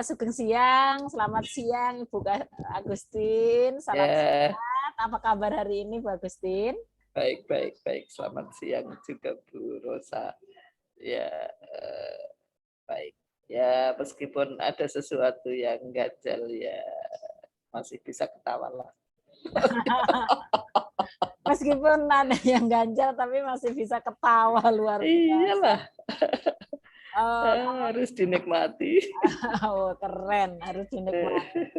Sugeng siang, selamat siang Ibu Agustin. Salam Ya, sehat. Apa kabar hari ini Bu Agustin? baik, baik, baik. Selamat siang juga Bu Rosa. Ya, baik. Ya, meskipun ada sesuatu yang ganjal, ya masih bisa ketawa lah. Meskipun ada yang ganjal, tapi masih bisa ketawa luar biasa. Iyalah, harus dinikmati. Oh, keren, harus dinikmati.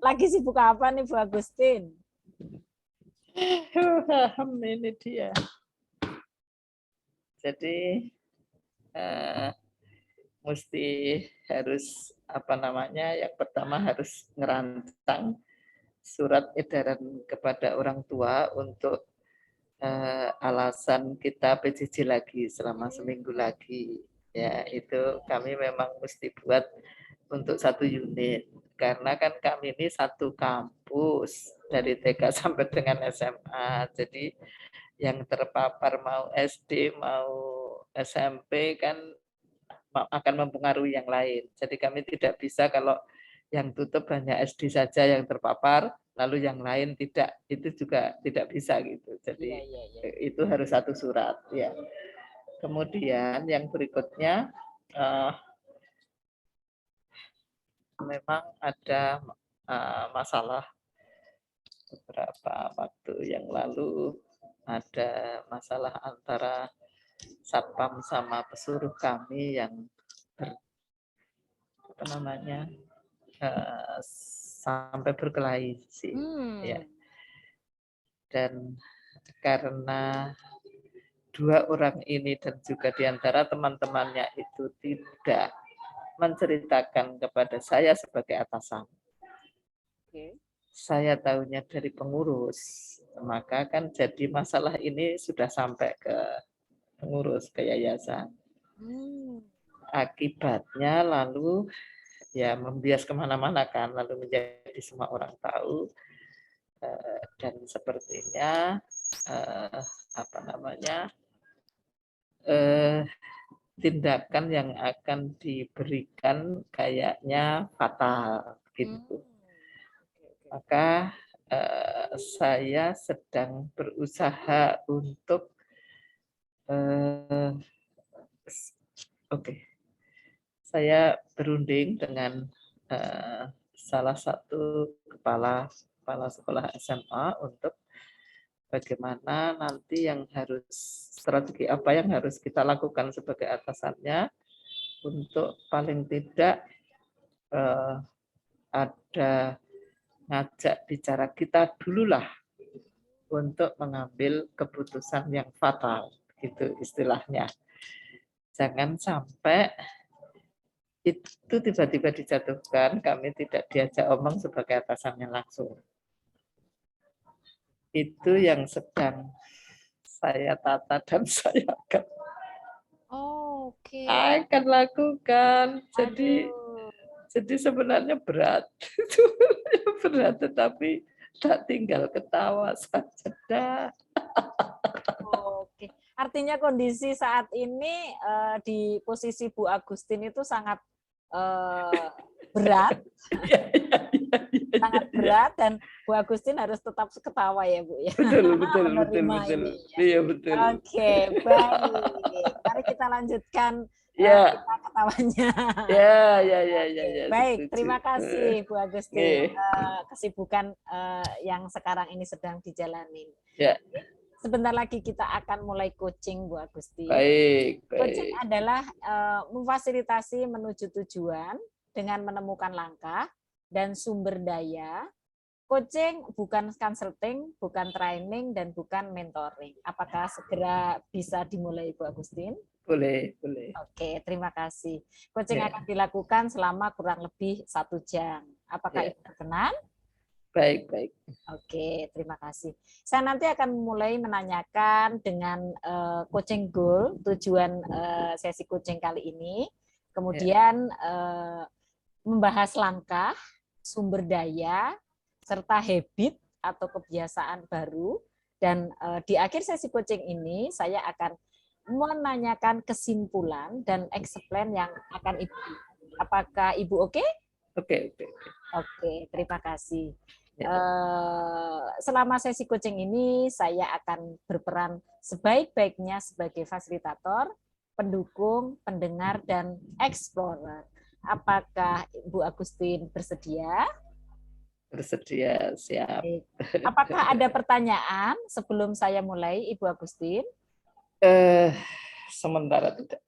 Lagi sibuk apa nih Bu Agustin? Ini dia. Jadi, mesti harus apa namanya? Yang pertama harus ngerancang surat edaran kepada orang tua untuk alasan kita PJJ lagi selama seminggu lagi. Ya, itu kami memang mesti buat untuk satu unit. Karena kan kami ini satu kampus dari TK sampai dengan SMA. Jadi yang terpapar mau SD, mau SMP kan akan mempengaruhi yang lain. Jadi kami tidak bisa kalau yang tutup hanya SD saja yang terpapar, lalu yang lain tidak, itu juga tidak bisa gitu. Iya, Jadi iya, iya. itu harus satu surat ya. Kemudian yang berikutnya memang ada masalah beberapa waktu yang lalu, ada masalah antara satpam sama pesuruh kami yang apa namanya sampai berkelahi sih. Ya. Dan karena dua orang ini dan juga diantara teman-temannya itu tidak menceritakan kepada saya sebagai atasan. Saya tahunya dari pengurus, maka kan jadi masalah ini sudah sampai ke pengurus, ke yayasan. Akibatnya lalu ya membias kemana-mana kan, lalu menjadi semua orang tahu, dan sepertinya apa namanya tindakan yang akan diberikan kayaknya fatal gitu. Maka saya sedang berusaha untuk saya berunding dengan salah satu kepala sekolah SMA untuk bagaimana nanti yang harus strategi apa yang harus kita lakukan sebagai atasannya untuk paling tidak ada ngajak bicara kita dululah untuk mengambil keputusan yang fatal gitu istilahnya. Jangan sampai itu tiba-tiba dijatuhkan, kami tidak diajak omong sebagai atasannya langsung. Itu yang sedang saya tata dan saya akan lakukan. Jadi sebenarnya berat, berat, tetapi tak tinggal ketawa saja. Oke, artinya kondisi saat ini di posisi Bu Agustin itu sangat berat, sangat berat, dan Bu Agustin harus tetap ketawa ya Bu ya. Betul. Ini ya. Iya betul. Oke, baik. Mari kita lanjutkan kita ketawanya. Ya. Baik, terima kasih Bu Agustin. Kesibukan yang sekarang ini sedang dijalani. Ya. Sebentar lagi kita akan mulai coaching Bu Agustin. Baik. Coaching adalah memfasilitasi menuju tujuan dengan menemukan langkah dan sumber daya. Coaching bukan consulting, bukan training, dan bukan mentoring. Apakah segera bisa dimulai Bu Agustin? Boleh. Oke, terima kasih. Coaching akan dilakukan selama kurang lebih 1 jam. Apakah itu berkenan? Baik. Oke, terima kasih. Saya nanti akan mulai menanyakan dengan coaching goal, tujuan sesi coaching kali ini. Kemudian membahas langkah, sumber daya, serta habit atau kebiasaan baru. Dan di akhir sesi coaching ini, saya akan menanyakan kesimpulan dan explain yang akan Ibu Apakah Ibu oke? Oke. Oke, terima kasih. Ya. Selama sesi coaching ini saya akan berperan sebaik-baiknya sebagai fasilitator, pendukung, pendengar, dan explorer. Apakah Ibu Agustin bersedia? Bersedia, siap. Baik. Apakah ada pertanyaan sebelum saya mulai, Ibu Agustin? Sementara tidak.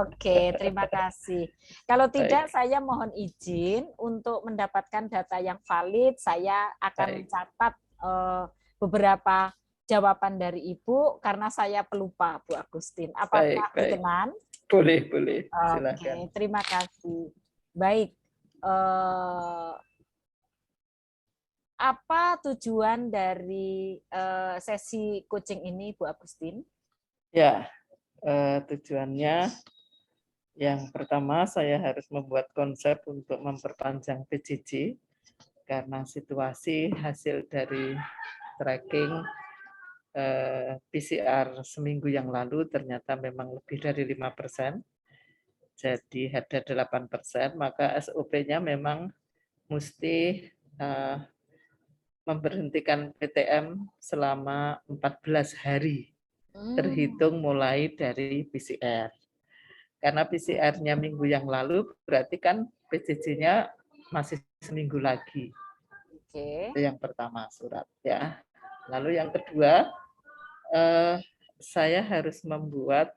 Oke, terima kasih. Kalau tidak, Baik, saya mohon izin untuk mendapatkan data yang valid. Saya akan baik, mencatat beberapa jawaban dari Ibu karena saya pelupa, Bu Agustin. Apakah baik. berkenan? Boleh, silakan. Oke, terima kasih. Baik. Apa tujuan dari sesi coaching ini, Bu Agustin? Ya, tujuannya yang pertama saya harus membuat konsep untuk memperpanjang PJJ karena situasi hasil dari tracking PCR seminggu yang lalu ternyata memang lebih dari 5%, jadi ada 8%, maka SOP-nya memang mesti memberhentikan PTM selama 14 hari terhitung mulai dari PCR. Karena PCR-nya minggu yang lalu berarti kan PJJ-nya masih seminggu lagi. Oke. Itu yang pertama surat ya. Lalu yang kedua, saya harus membuat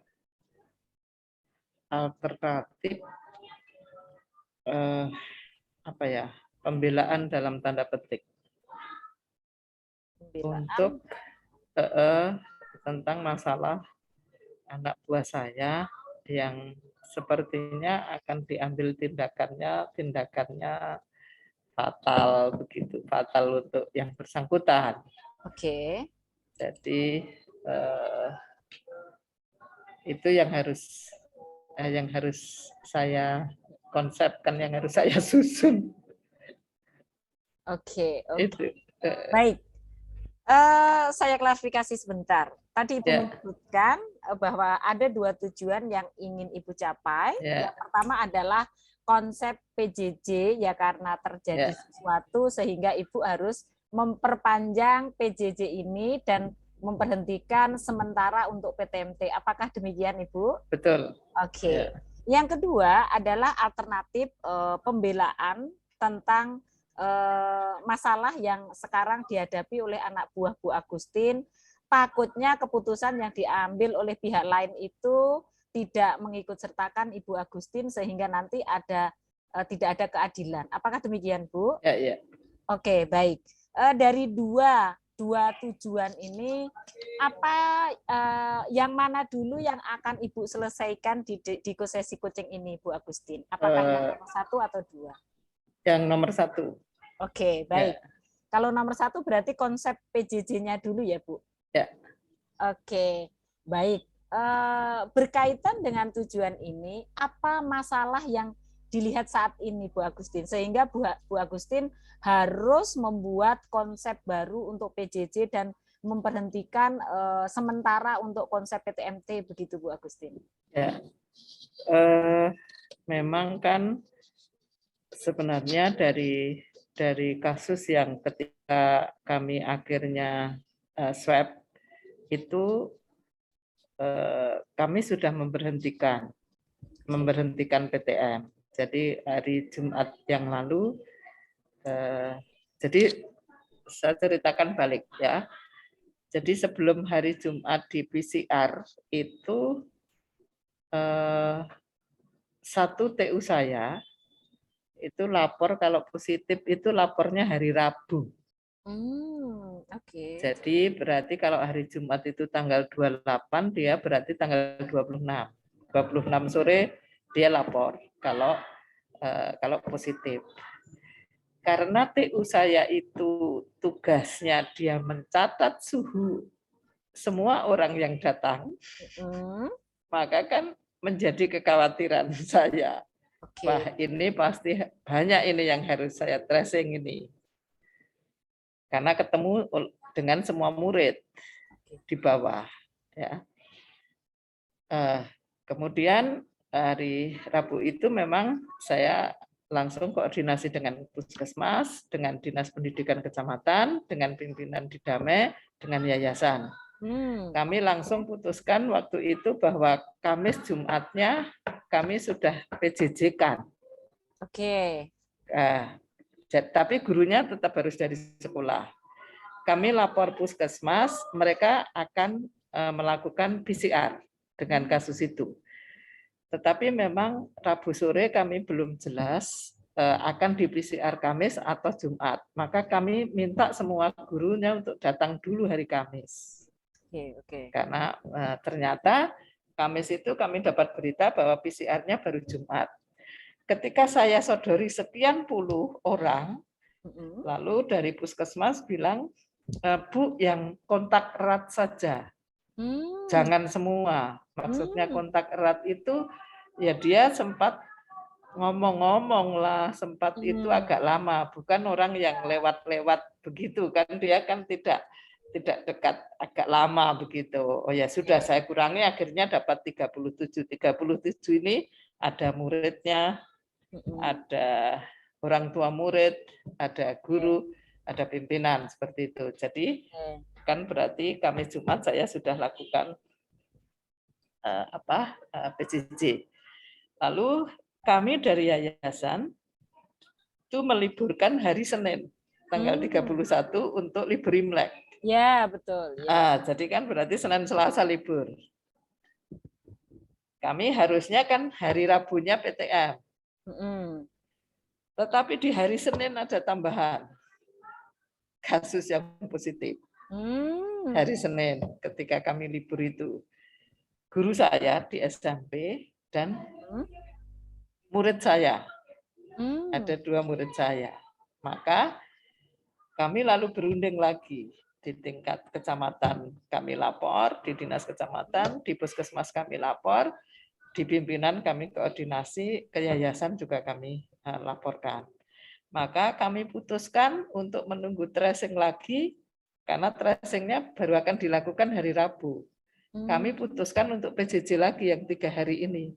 alternatif pembelaan dalam tanda petik untuk tentang masalah anak buah saya yang sepertinya akan diambil tindakannya fatal begitu, fatal untuk yang bersangkutan. Oke. Jadi itu yang harus saya konsepkan, yang harus saya susun. Oke. Itu. Baik. Saya klarifikasi sebentar. Tadi Ibu menyebutkan bahwa ada 2 tujuan yang ingin Ibu capai. Yang pertama adalah konsep PJJ ya karena terjadi sesuatu sehingga Ibu harus memperpanjang PJJ ini dan memberhentikan sementara untuk PTMT. Apakah demikian, Ibu? Betul. Oke. Yang kedua adalah alternatif pembelaan tentang masalah yang sekarang dihadapi oleh anak buah Bu Agustin. Takutnya keputusan yang diambil oleh pihak lain itu tidak mengikut sertakan Ibu Agustin sehingga nanti tidak ada keadilan. Apakah demikian, Bu? Ya. Oke, baik. Dari dua tujuan ini, apa yang mana dulu yang akan Ibu selesaikan di sesi coaching ini, Bu Agustin? Apakah yang nomor 1 atau 2? Yang nomor 1. Oke, baik. Kalau nomor 1 berarti konsep PJJ-nya dulu ya, Bu? Ya. Oke, baik. Berkaitan dengan tujuan ini, apa masalah yang dilihat saat ini, Bu Agustin? Sehingga Bu Agustin harus membuat konsep baru untuk PJJ dan memberhentikan sementara untuk konsep PTMT, begitu Bu Agustin? Ya. Memang kan sebenarnya dari kasus yang ketika kami akhirnya swab itu kami sudah memberhentikan PTM. Jadi hari Jumat yang lalu, jadi saya ceritakan balik ya. Jadi sebelum hari Jumat di PCR itu satu TU saya itu lapor kalau positif itu lapornya hari Rabu. Oke. Jadi berarti kalau hari Jumat itu tanggal 28, dia berarti tanggal 26. 26 sore dia lapor kalau positif. Karena TU saya itu tugasnya dia mencatat suhu semua orang yang datang, maka kan menjadi kekhawatiran saya. Wah, ini pasti banyak ini yang harus saya tracing ini. Karena ketemu dengan semua murid di bawah. Ya. Kemudian hari Rabu itu memang saya langsung koordinasi dengan Puskesmas, dengan Dinas Pendidikan Kecamatan, dengan pimpinan Didame, dengan yayasan. Kami langsung putuskan waktu itu bahwa Kamis Jumatnya kami sudah PJJ-kan. Oke. Tapi gurunya tetap harus dari sekolah. Kami lapor Puskesmas, mereka akan melakukan PCR dengan kasus itu. Tetapi memang Rabu sore kami belum jelas akan di PCR Kamis atau Jumat. Maka kami minta semua gurunya untuk datang dulu hari Kamis. Oke. Karena ternyata Kamis itu kami dapat berita bahwa PCR-nya baru Jumat. Ketika saya sodori sekian puluh orang, lalu dari Puskesmas bilang, Bu, yang kontak erat saja. Jangan semua. Maksudnya kontak erat itu ya dia sempat ngomong-ngomong lah, sempat itu agak lama, bukan orang yang lewat-lewat begitu kan, dia kan tidak dekat, agak lama begitu. Oh ya sudah, saya kurangi, akhirnya dapat 37. 37 ini ada muridnya, ada orang tua murid, ada guru, ada pimpinan, seperti itu. Jadi kan berarti Kamis Jumat saya sudah lakukan PJJ. Lalu kami dari yayasan itu meliburkan hari Senin tanggal 31 untuk libur Imlek. Ya, betul. Ya. Jadi kan berarti Senin Selasa libur. Kami harusnya kan hari Rabunya PTM. Tetapi di hari Senin ada tambahan kasus yang positif. Hari Senin ketika kami libur itu, guru saya di SMP dan murid saya, ada 2 murid saya. Maka kami lalu berunding lagi di tingkat kecamatan, kami lapor, di dinas kecamatan, di puskesmas kami lapor, di pimpinan kami koordinasi, ke yayasan juga kami laporkan. Maka kami putuskan untuk menunggu tracing lagi, karena tracingnya baru akan dilakukan hari Rabu. Kami putuskan untuk PJJ lagi yang 3 hari ini,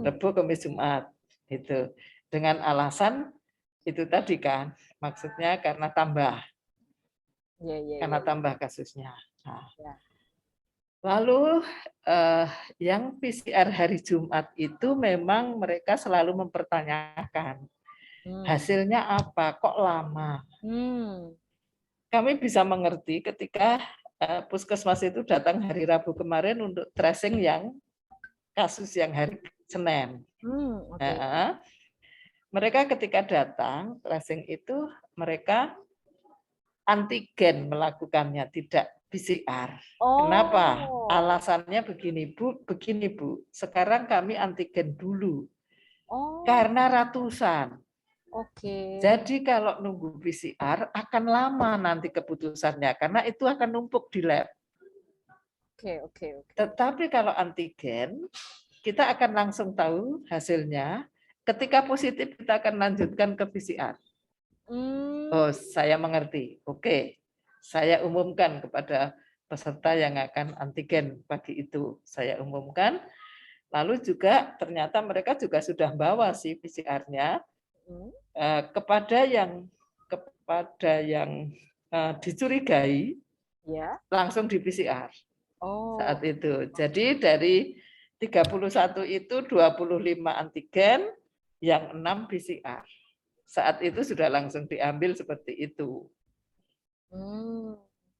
Rabu, Kamis, Jumat. Itu dengan alasan itu tadi kan, maksudnya karena tambah, tambah kasusnya. Nah. Lalu yang PCR hari Jumat itu memang mereka selalu mempertanyakan hasilnya apa, kok lama. Kami bisa mengerti ketika Puskesmas itu datang hari Rabu kemarin untuk tracing yang kasus yang hari Senin. Mereka ketika datang tracing itu mereka antigen melakukannya, tidak PCR. Kenapa? Alasannya begini Bu. Sekarang kami antigen dulu. Karena ratusan. Jadi kalau nunggu PCR akan lama nanti keputusannya, karena itu akan numpuk di lab. Tetapi kalau antigen, kita akan langsung tahu hasilnya. Ketika positif, kita akan lanjutkan ke PCR. Oh, saya mengerti. Oke, saya umumkan kepada peserta yang akan antigen pagi itu. Saya umumkan. Lalu juga ternyata mereka juga sudah bawa si PCR-nya kepada yang dicurigai, langsung di PCR saat itu. Jadi dari 31 itu 25 antigen, yang 6 PCR. Saat itu sudah langsung diambil seperti itu.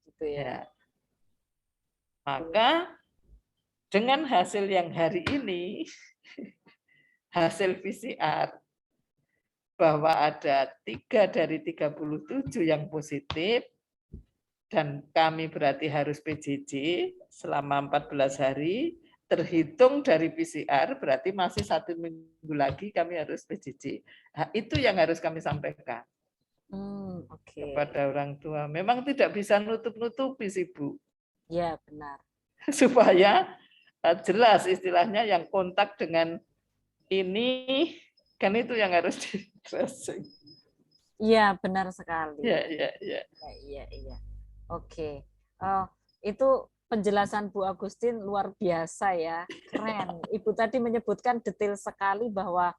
Gitu ya. Maka dengan hasil yang hari ini, hasil PCR, bahwa ada 3 dari 37 yang positif, dan kami berarti harus PJJ selama 14 hari, terhitung dari PCR, berarti masih 1 minggu lagi kami harus PJJ. Nah, itu yang harus kami sampaikan kepada orang tua. Memang tidak bisa nutup-nutupi sih Bu. Ya, benar. Supaya jelas istilahnya yang kontak dengan ini, kan itu yang harus di tracing. Iya, benar sekali. Iya. Oke. Itu penjelasan Bu Agustin luar biasa ya, keren. Ibu tadi menyebutkan detail sekali bahwa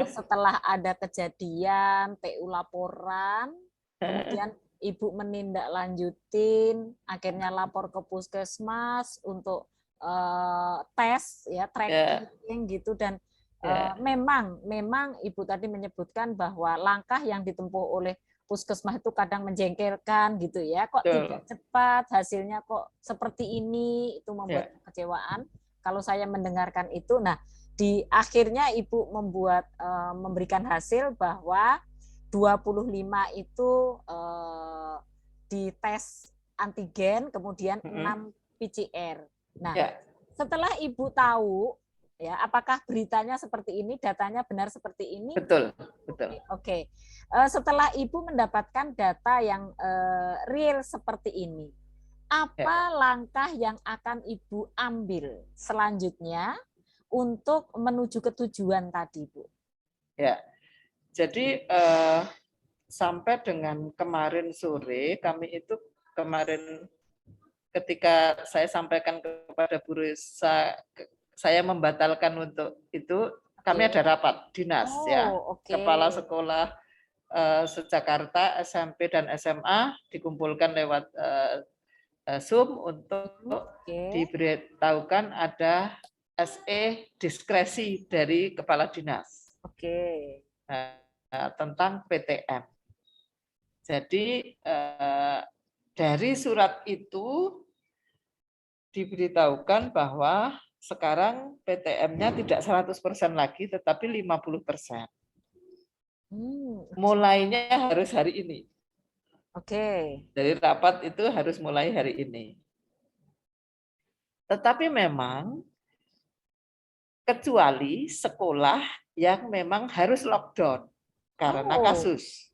setelah ada kejadian, PU laporan, kemudian Ibu menindaklanjutin, akhirnya lapor ke puskesmas untuk tes ya, tracking gitu, dan memang Ibu tadi menyebutkan bahwa langkah yang ditempuh oleh puskesmas itu kadang menjengkelkan gitu ya, kok tidak cepat, hasilnya kok seperti ini, itu membuat kekecewaan. Kalau saya mendengarkan itu, nah di akhirnya Ibu memberikan hasil bahwa 25 itu dites antigen, kemudian 6 PCR. Nah, setelah Ibu tahu ya, apakah beritanya seperti ini, datanya benar seperti ini? Betul. Oke. Setelah Ibu mendapatkan data yang real seperti ini, apa langkah yang akan Ibu ambil selanjutnya untuk menuju ke tujuan tadi, Bu? Ya, jadi sampai dengan kemarin sore, kami itu kemarin ketika saya sampaikan kepada Bu Risa, saya membatalkan untuk itu, kami ada rapat dinas kepala sekolah se-Jakarta, SMP dan SMA dikumpulkan lewat Zoom untuk diberitahukan ada SE diskresi dari kepala dinas tentang PTM. Jadi dari surat itu diberitahukan bahwa sekarang PTM-nya tidak 100% lagi, tetapi 50%. Mulainya harus hari ini. Dari rapat itu harus mulai hari ini. Tetapi memang kecuali sekolah yang memang harus lockdown karena kasus.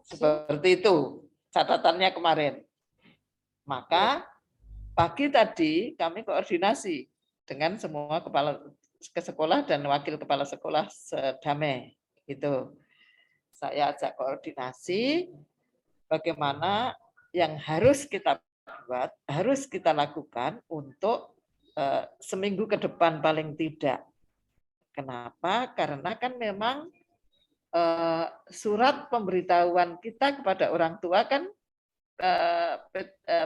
Seperti itu catatannya kemarin. Maka pagi tadi kami koordinasi dengan semua kepala sekolah dan wakil kepala sekolah sedame. Itu saya ajak koordinasi bagaimana yang harus kita buat, harus kita lakukan untuk seminggu ke depan paling tidak. Kenapa? Karena kan memang surat pemberitahuan kita kepada orang tua kan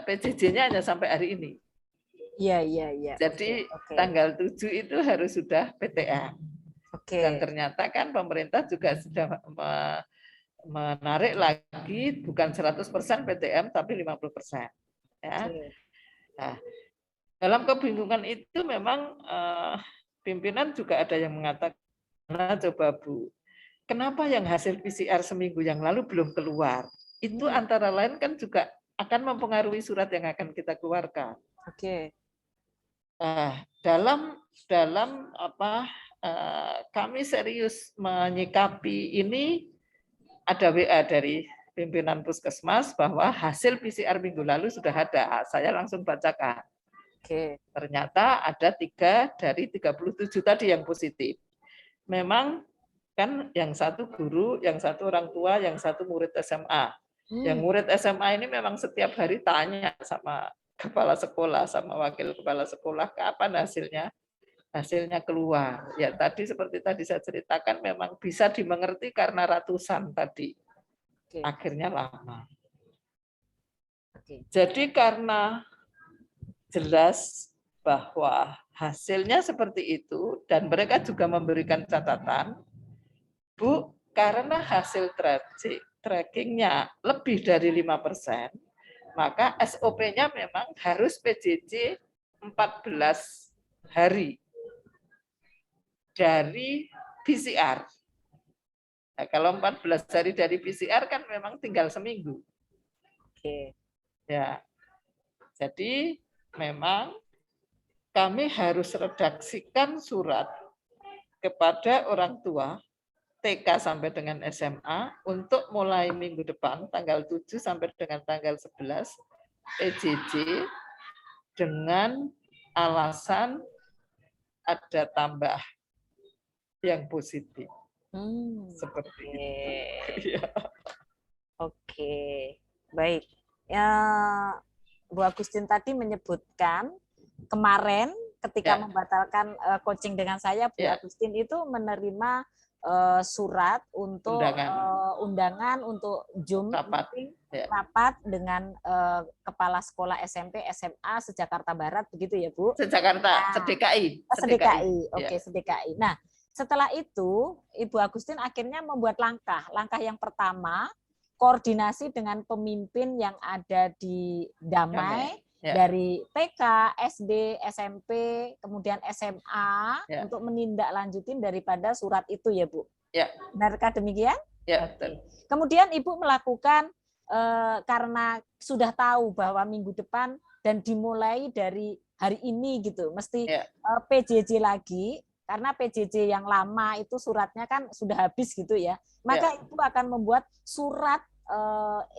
PJJ-nya hanya sampai hari ini. Iya. Jadi tanggal 7 itu harus sudah PTM. Dan ternyata kan pemerintah juga sudah menarik lagi bukan 100% PTM tapi 50%. Ya. Nah, dalam kebingungan itu memang pimpinan juga ada yang mengatakan, nah coba Bu, kenapa yang hasil PCR seminggu yang lalu belum keluar? Itu antara lain kan juga akan mempengaruhi surat yang akan kita keluarkan. Dalam apa kami serius menyikapi ini, ada WA dari pimpinan puskesmas bahwa hasil PCR minggu lalu sudah ada. Saya langsung bacakan. Ternyata ada 3 dari 37 tadi yang positif. Memang kan yang satu guru, yang satu orang tua, yang satu murid SMA. Yang murid SMA ini memang setiap hari tanya sama kepala sekolah, sama wakil kepala sekolah, kapan hasilnya keluar. Ya tadi seperti tadi saya ceritakan memang bisa dimengerti karena ratusan tadi. Akhirnya lama. Jadi karena jelas bahwa hasilnya seperti itu dan mereka juga memberikan catatan, Bu, karena hasil trackingnya lebih dari 5%, maka SOP-nya memang harus PJJ 14 hari dari PCR. Nah, kalau 14 hari dari PCR kan memang tinggal seminggu. Ya. Jadi memang kami harus redaksikan surat kepada orang tua TK sampai dengan SMA untuk mulai minggu depan tanggal 7 sampai dengan tanggal 11 PJJ dengan alasan ada tambah yang positif. Seperti itu. Baik. Ya, Bu Agustin tadi menyebutkan kemarin ketika membatalkan coaching dengan saya, Bu Agustin itu menerima surat untuk undangan untuk Zoom rapat dengan kepala sekolah SMP SMA se-Jakarta Barat, begitu ya Bu? Se-Jakarta, se-DKI. Se-DKI, oke, se-DKI. Nah, setelah itu Ibu Agustin akhirnya membuat langkah yang pertama, koordinasi dengan pemimpin yang ada di Damai, dari TK, SD, SMP, kemudian SMA untuk menindaklanjutin daripada surat itu ya Bu. Benarkah demikian? Betul. Kemudian Ibu melakukan karena sudah tahu bahwa minggu depan dan dimulai dari hari ini gitu, mesti PJJ lagi, karena PJJ yang lama itu suratnya kan sudah habis gitu ya. Maka Ibu akan membuat surat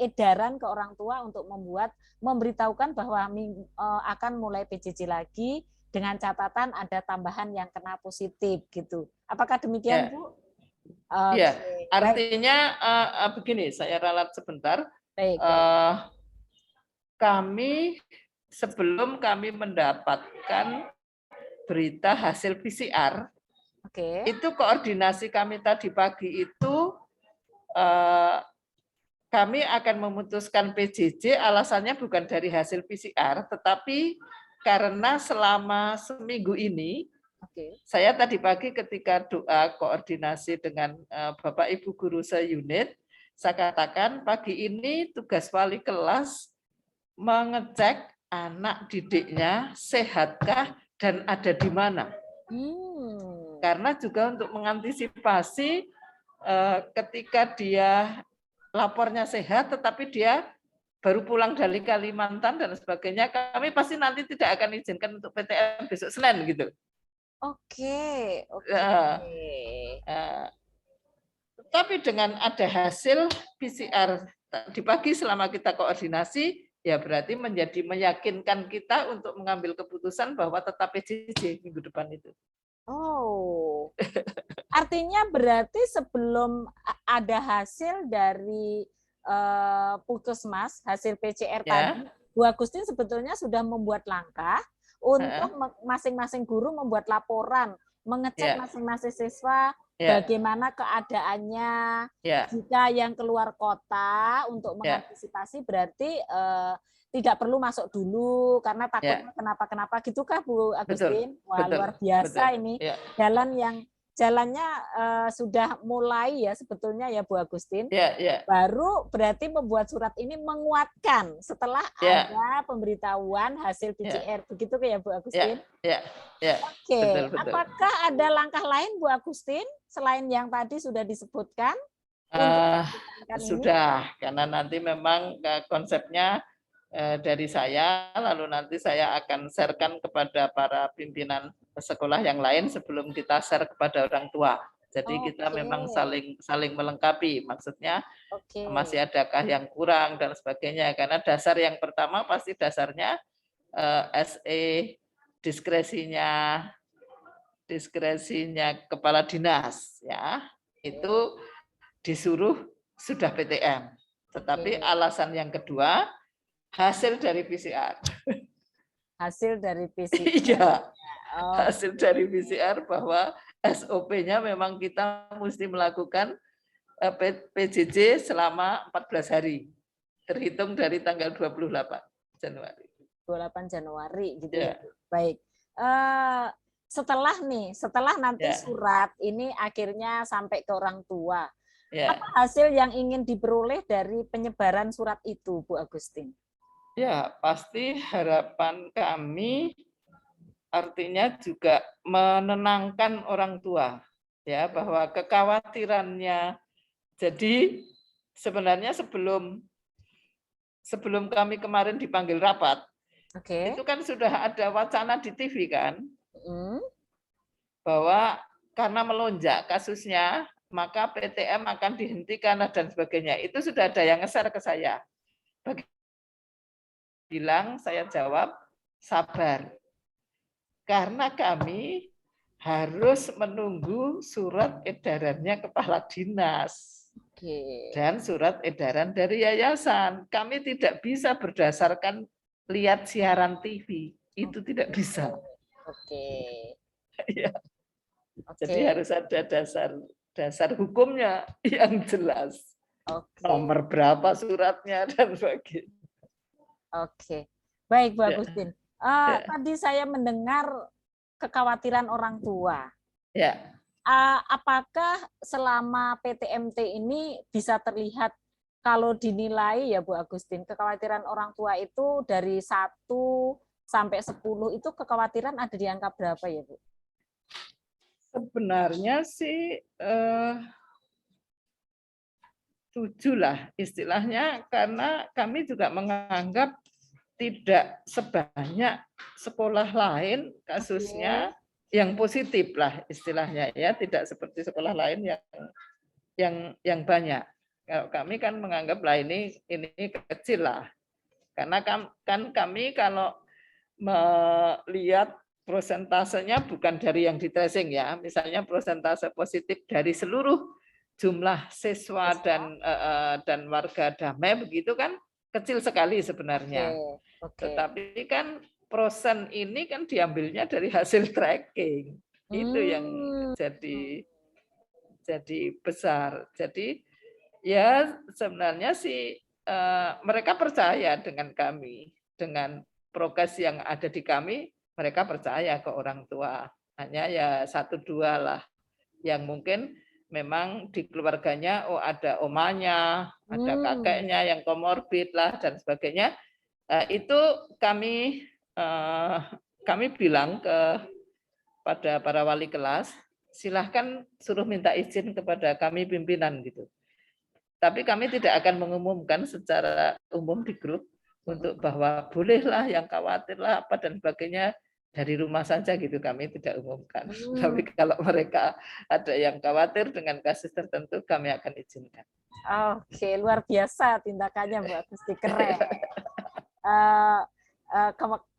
edaran ke orang tua untuk memberitahukan bahwa akan mulai PJJ lagi dengan catatan ada tambahan yang kena positif gitu. Apakah demikian Bu? Iya, artinya begini, saya ralat sebentar. Kami sebelum kami mendapatkan berita hasil PCR, itu koordinasi kami tadi pagi itu kami akan memutuskan PJJ, alasannya bukan dari hasil PCR, tetapi karena selama seminggu ini, saya tadi pagi ketika doa koordinasi dengan Bapak Ibu Guru se-unit, saya katakan pagi ini tugas wali kelas mengecek anak didiknya sehatkah dan ada di mana. Karena juga untuk mengantisipasi ketika dia lapornya sehat, tetapi dia baru pulang dari Kalimantan dan sebagainya, kami pasti nanti tidak akan izinkan untuk PTM besok Senin gitu. Tapi dengan ada hasil PCR di pagi selama kita koordinasi, ya berarti menjadi meyakinkan kita untuk mengambil keputusan bahwa tetap PJJ minggu depan itu. Artinya berarti sebelum ada hasil dari Puskesmas, hasil PCR tadi, Bu Agustin sebetulnya sudah membuat langkah untuk masing-masing guru membuat laporan, mengecek masing-masing siswa bagaimana keadaannya. Jika yang keluar kota untuk mengantisipasi berarti tidak perlu masuk dulu karena takutnya kenapa-kenapa gitu kah Bu Agustin? Wah, luar biasa ini. Jalannya sudah mulai ya sebetulnya ya Bu Agustin. Baru berarti membuat surat ini menguatkan setelah ada pemberitahuan hasil PCR. Begitu ya Bu Agustin? Oke. Apakah ada langkah lain Bu Agustin selain yang tadi sudah disebutkan? Sudah, karena nanti memang konsepnya dari saya, lalu nanti saya akan sharekan kepada para pimpinan sekolah yang lain sebelum kita share kepada orang tua. Jadi kita memang saling melengkapi, maksudnya masih adakah yang kurang dan sebagainya. Karena dasar yang pertama pasti dasarnya SE diskresinya kepala dinas, ya itu disuruh sudah PTM. Tetapi alasan yang kedua hasil dari PCR. Hasil dari PCR. Iya. Hasil dari PCR bahwa SOP-nya memang kita mesti melakukan PJJ selama 14 hari. Terhitung dari tanggal 28 Januari. 28 Januari gitu ya. Baik. Setelah nanti surat ini akhirnya sampai ke orang tua. Apa hasil yang ingin diperoleh dari penyebaran surat itu, Bu Agustin? Ya, pasti harapan kami artinya juga menenangkan orang tua, ya, bahwa kekhawatirannya. Jadi sebenarnya sebelum kami kemarin dipanggil rapat, itu kan sudah ada wacana di TV kan, bahwa karena melonjak kasusnya, maka PTM akan dihentikan dan sebagainya. Itu sudah ada yang nge-share ke saya. Bilang, saya jawab, sabar. Karena kami harus menunggu surat edarannya kepala dinas. Dan surat edaran dari yayasan. Kami tidak bisa berdasarkan lihat siaran TV, itu tidak bisa. Oke. Ya. Oke. Jadi harus ada dasar hukumnya yang jelas. Oke. Nomor berapa suratnya dan sebagainya. Oke. Baik, Bu Ya. Agustin. Ya. Tadi saya mendengar kekhawatiran orang tua. Ya. Apakah selama PTMT ini bisa terlihat kalau dinilai ya Bu Agustin, kekhawatiran orang tua itu dari 1 sampai 10 itu kekhawatiran ada di angka berapa ya Bu? Sebenarnya sih 7 lah istilahnya, karena kami juga menganggap tidak sebanyak sekolah lain kasusnya yang positif lah istilahnya, ya, tidak seperti sekolah lain yang banyak. Kalau kami kan menganggap lah ini kecil lah, karena kan kami kalau melihat prosentasenya bukan dari yang di tracing ya, misalnya prosentase positif dari seluruh jumlah siswa dan warga Damai begitu kan kecil sekali sebenarnya. Tetapi kan persen ini kan diambilnya dari hasil tracking. Itu yang jadi besar. Jadi ya sebenarnya sih mereka percaya dengan kami, dengan prokes yang ada di kami, mereka percaya ke orang tua. Hanya ya 1-2 lah yang mungkin memang di keluarganya ada omanya, ada kakeknya yang komorbid lah dan sebagainya. Itu kami bilang pada para wali kelas, silahkan suruh minta izin kepada kami pimpinan gitu. Tapi kami tidak akan mengumumkan secara umum di grup untuk bahwa bolehlah yang khawatir lah apa dan sebagainya dari rumah saja gitu, kami tidak umumkan. Tapi kalau mereka ada yang khawatir dengan kasus tertentu, kami akan izinkan. Oke, luar biasa tindakannya Bu Agusti, keren.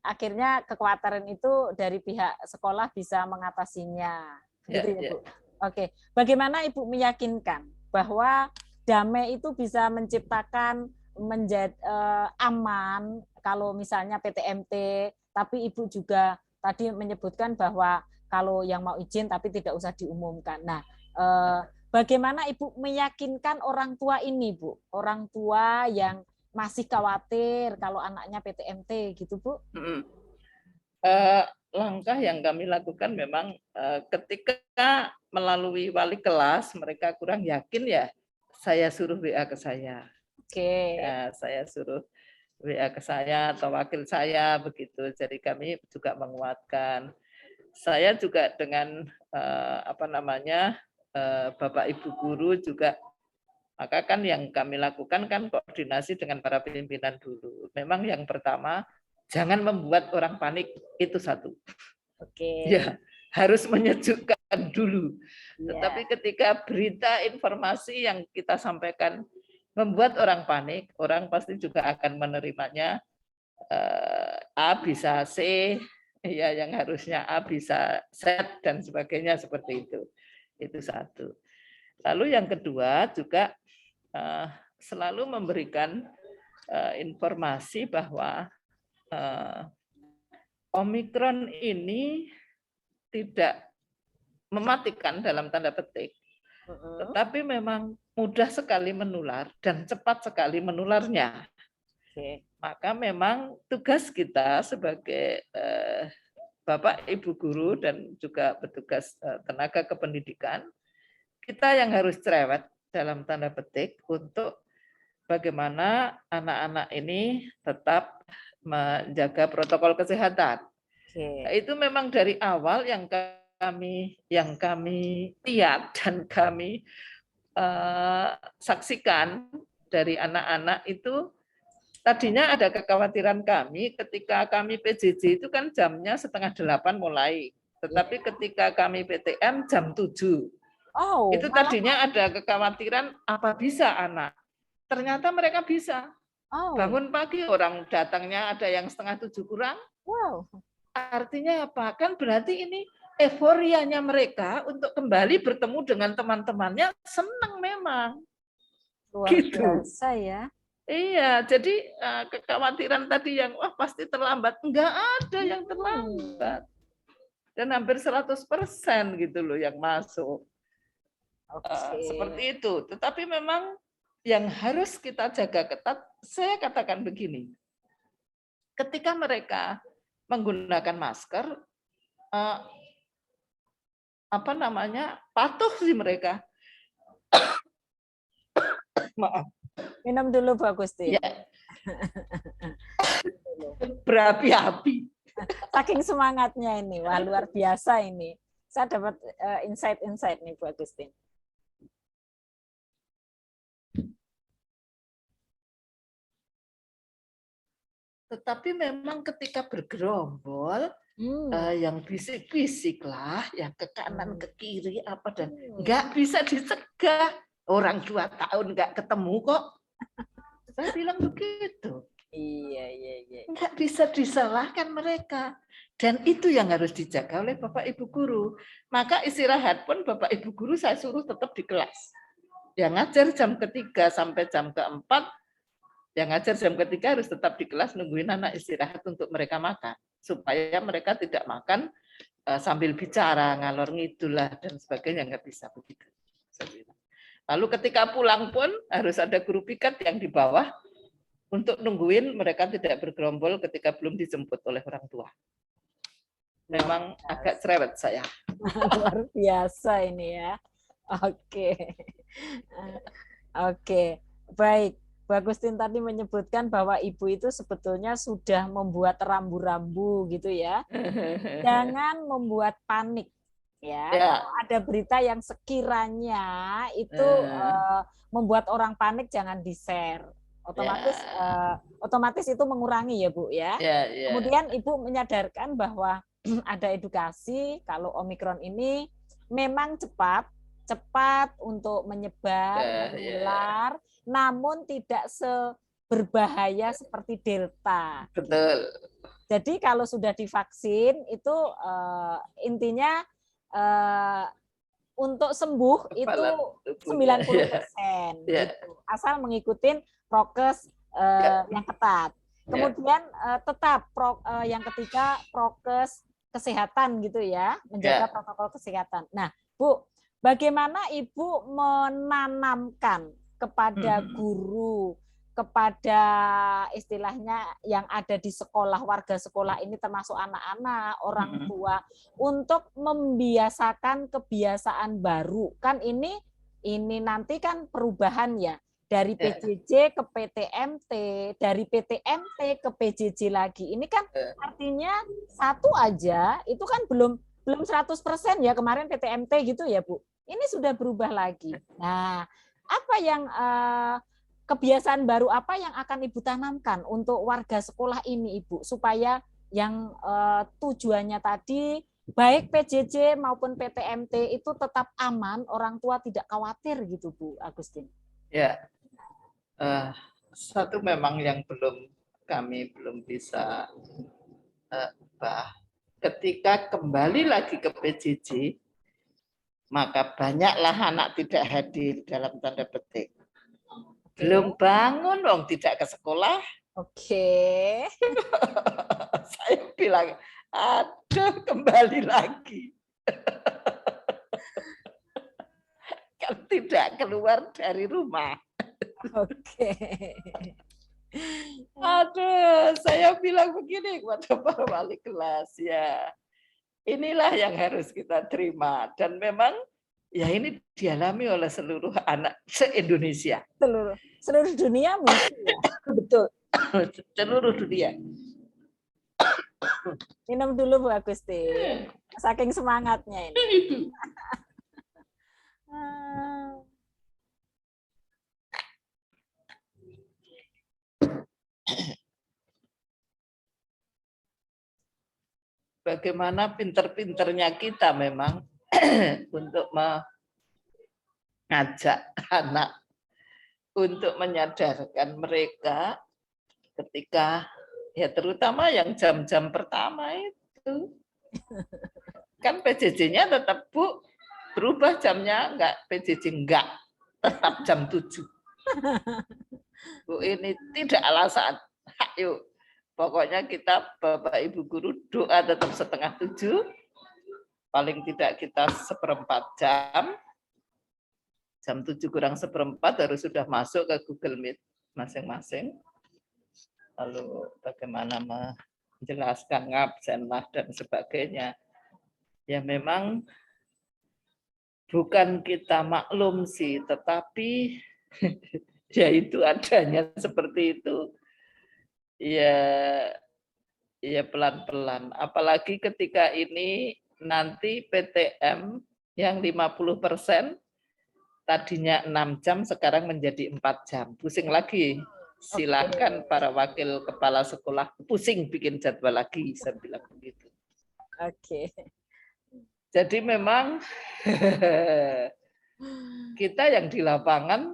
Akhirnya kekhawatiran itu dari pihak sekolah bisa mengatasinya, gitu ya Bu. Oke, bagaimana Ibu meyakinkan bahwa damai itu bisa menciptakan menjadi aman kalau misalnya PTMT, tapi Ibu juga tadi menyebutkan bahwa kalau yang mau izin tapi tidak usah diumumkan. Nah, bagaimana Ibu meyakinkan orang tua ini, Bu? Orang tua yang masih khawatir kalau anaknya PTMT gitu, Bu? Langkah yang kami lakukan memang ketika melalui wali kelas mereka kurang yakin ya, saya suruh WA ke saya. Ya, saya suruh WA ke saya atau wakil saya begitu. Jadi kami juga menguatkan. Saya juga dengan Bapak Ibu guru juga, maka kan yang kami lakukan kan koordinasi dengan para pimpinan dulu. Memang yang pertama jangan membuat orang panik, itu satu. Ya, harus menyejukkan dulu. Tetapi ketika berita informasi yang kita sampaikan membuat orang panik, orang pasti juga akan menerimanya A bisa C, ya yang harusnya A bisa Z dan sebagainya seperti itu. Itu satu. Lalu yang kedua juga selalu memberikan informasi bahwa Omikron ini tidak mematikan dalam tanda petik, tetapi memang mudah sekali menular dan cepat sekali menularnya. Maka memang tugas kita sebagai Bapak Ibu guru dan juga petugas tenaga kependidikan, kita yang harus cerewet dalam tanda petik untuk bagaimana anak-anak ini tetap menjaga protokol kesehatan. Nah, itu memang dari awal yang kami lihat dan kami saksikan dari anak-anak itu. Tadinya ada kekhawatiran kami ketika kami PJJ itu kan jamnya 7:30 mulai. Tetapi ketika kami PTM jam 7. Itu tadinya ada kekhawatiran apa bisa anak. Ternyata mereka bisa. Bangun pagi orang datangnya ada yang 6:30 kurang. Artinya apa? Kan berarti ini euforianya mereka untuk kembali bertemu dengan teman-temannya senang memang. Luar biasa ya. Iya, jadi kekhawatiran tadi yang wah pasti terlambat, enggak ada yang terlambat. Dan hampir 100% gitu loh yang masuk. Seperti itu. Tetapi memang yang harus kita jaga ketat, saya katakan begini. Ketika mereka menggunakan masker, patuh sih mereka. Maaf. Minum dulu Bu Agustin. Ya. Berapi-api. Saking semangatnya ini, wah luar biasa ini. Saya dapat insight-insight nih Bu Agustin. Tetapi memang ketika bergerombol, yang bisik-bisik lah, yang ke kanan, ke kiri, apa dan nggak bisa dicegah. Orang 2 tahun nggak ketemu kok. Saya bilang begitu. Iya. Nggak bisa disalahkan mereka. Dan itu yang harus dijaga oleh Bapak Ibu Guru. Maka istirahat pun Bapak Ibu Guru saya suruh tetap di kelas. Yang ngajar jam ketiga sampai jam keempat, yang ngajar jam ketiga harus tetap di kelas nungguin anak istirahat untuk mereka makan. Supaya mereka tidak makan sambil bicara, ngalor ngidul lah dan sebagainya, nggak bisa begitu. Lalu ketika pulang pun harus ada guru piket yang di bawah untuk nungguin mereka tidak bergerombol ketika belum dijemput oleh orang tua. Memang agak cerewet saya. Luar biasa ini ya. Oke. Baik. Bu Agustin tadi menyebutkan bahwa ibu itu sebetulnya sudah membuat rambu-rambu gitu ya. Jangan membuat panik. Ya, kalau ada berita yang sekiranya itu membuat orang panik, jangan di-share. Otomatis itu mengurangi ya Bu ya. Kemudian Ibu menyadarkan bahwa ada edukasi kalau Omikron ini memang cepat untuk menyebar, menular, namun tidak seberbahaya seperti Delta. Betul. Jadi kalau sudah divaksin itu intinya untuk sembuh itu 90%, gitu. Asal mengikuti prokes yang ketat. Kemudian tetap yang ketiga prokes kesehatan gitu ya, menjaga protokol kesehatan. Nah, Bu, bagaimana Ibu menanamkan kepada guru, kepada istilahnya yang ada di sekolah, warga sekolah ini termasuk anak-anak, orang tua, untuk membiasakan kebiasaan baru. Kan ini nanti kan perubahan ya, dari PJJ ke PTMT, dari PTMT ke PJJ lagi. Ini kan artinya satu aja, itu kan belum 100% ya, kemarin PTMT gitu ya Bu. Ini sudah berubah lagi. Nah, apa yang kebiasaan baru apa yang akan Ibu tanamkan untuk warga sekolah ini, Ibu, supaya yang tujuannya tadi baik PJJ maupun PTMT itu tetap aman, orang tua tidak khawatir gitu, Bu Agustin? Ya, satu memang yang kami belum bisa ubah. Ketika kembali lagi ke PJJ, maka banyaklah anak tidak hadir dalam tanda petik. Belum bangun dong, tidak ke sekolah. Oke. Saya bilang, aduh kembali lagi. Kan tidak keluar dari rumah. Oke. Aduh, saya bilang begini kepada para wali kelas ya. Inilah yang harus kita terima. Dan memang ya ini dialami oleh seluruh anak se-Indonesia. Seluruh dunia mungkin ya. Betul. Seluruh dunia. Minum dulu Bu Agustin. Saking semangatnya ini. Bagaimana pinter-pinternya kita memang untuk mengajak anak, untuk menyadarkan mereka ketika ya terutama yang jam-jam pertama itu kan PJJ-nya tetap Bu berubah jamnya, enggak PJJ enggak tetap jam 7. Bu, ini tidak alasan. Ayo, pokoknya kita Bapak Ibu guru doa tetap 6:30, paling tidak kita 1/4 jam. Jam 7 kurang 1/4 harus sudah masuk ke Google Meet masing-masing. Lalu bagaimana menjelaskan ngabsen lah dan sebagainya. Ya memang bukan kita maklum sih, tetapi ya itu adanya seperti itu. Ya pelan-pelan. Apalagi ketika ini nanti PTM yang 50% tadinya 6 jam sekarang menjadi 4 jam. Pusing lagi. Silakan para wakil kepala sekolah pusing bikin jadwal lagi, saya bilang begitu. Oke. Jadi memang kita yang di lapangan,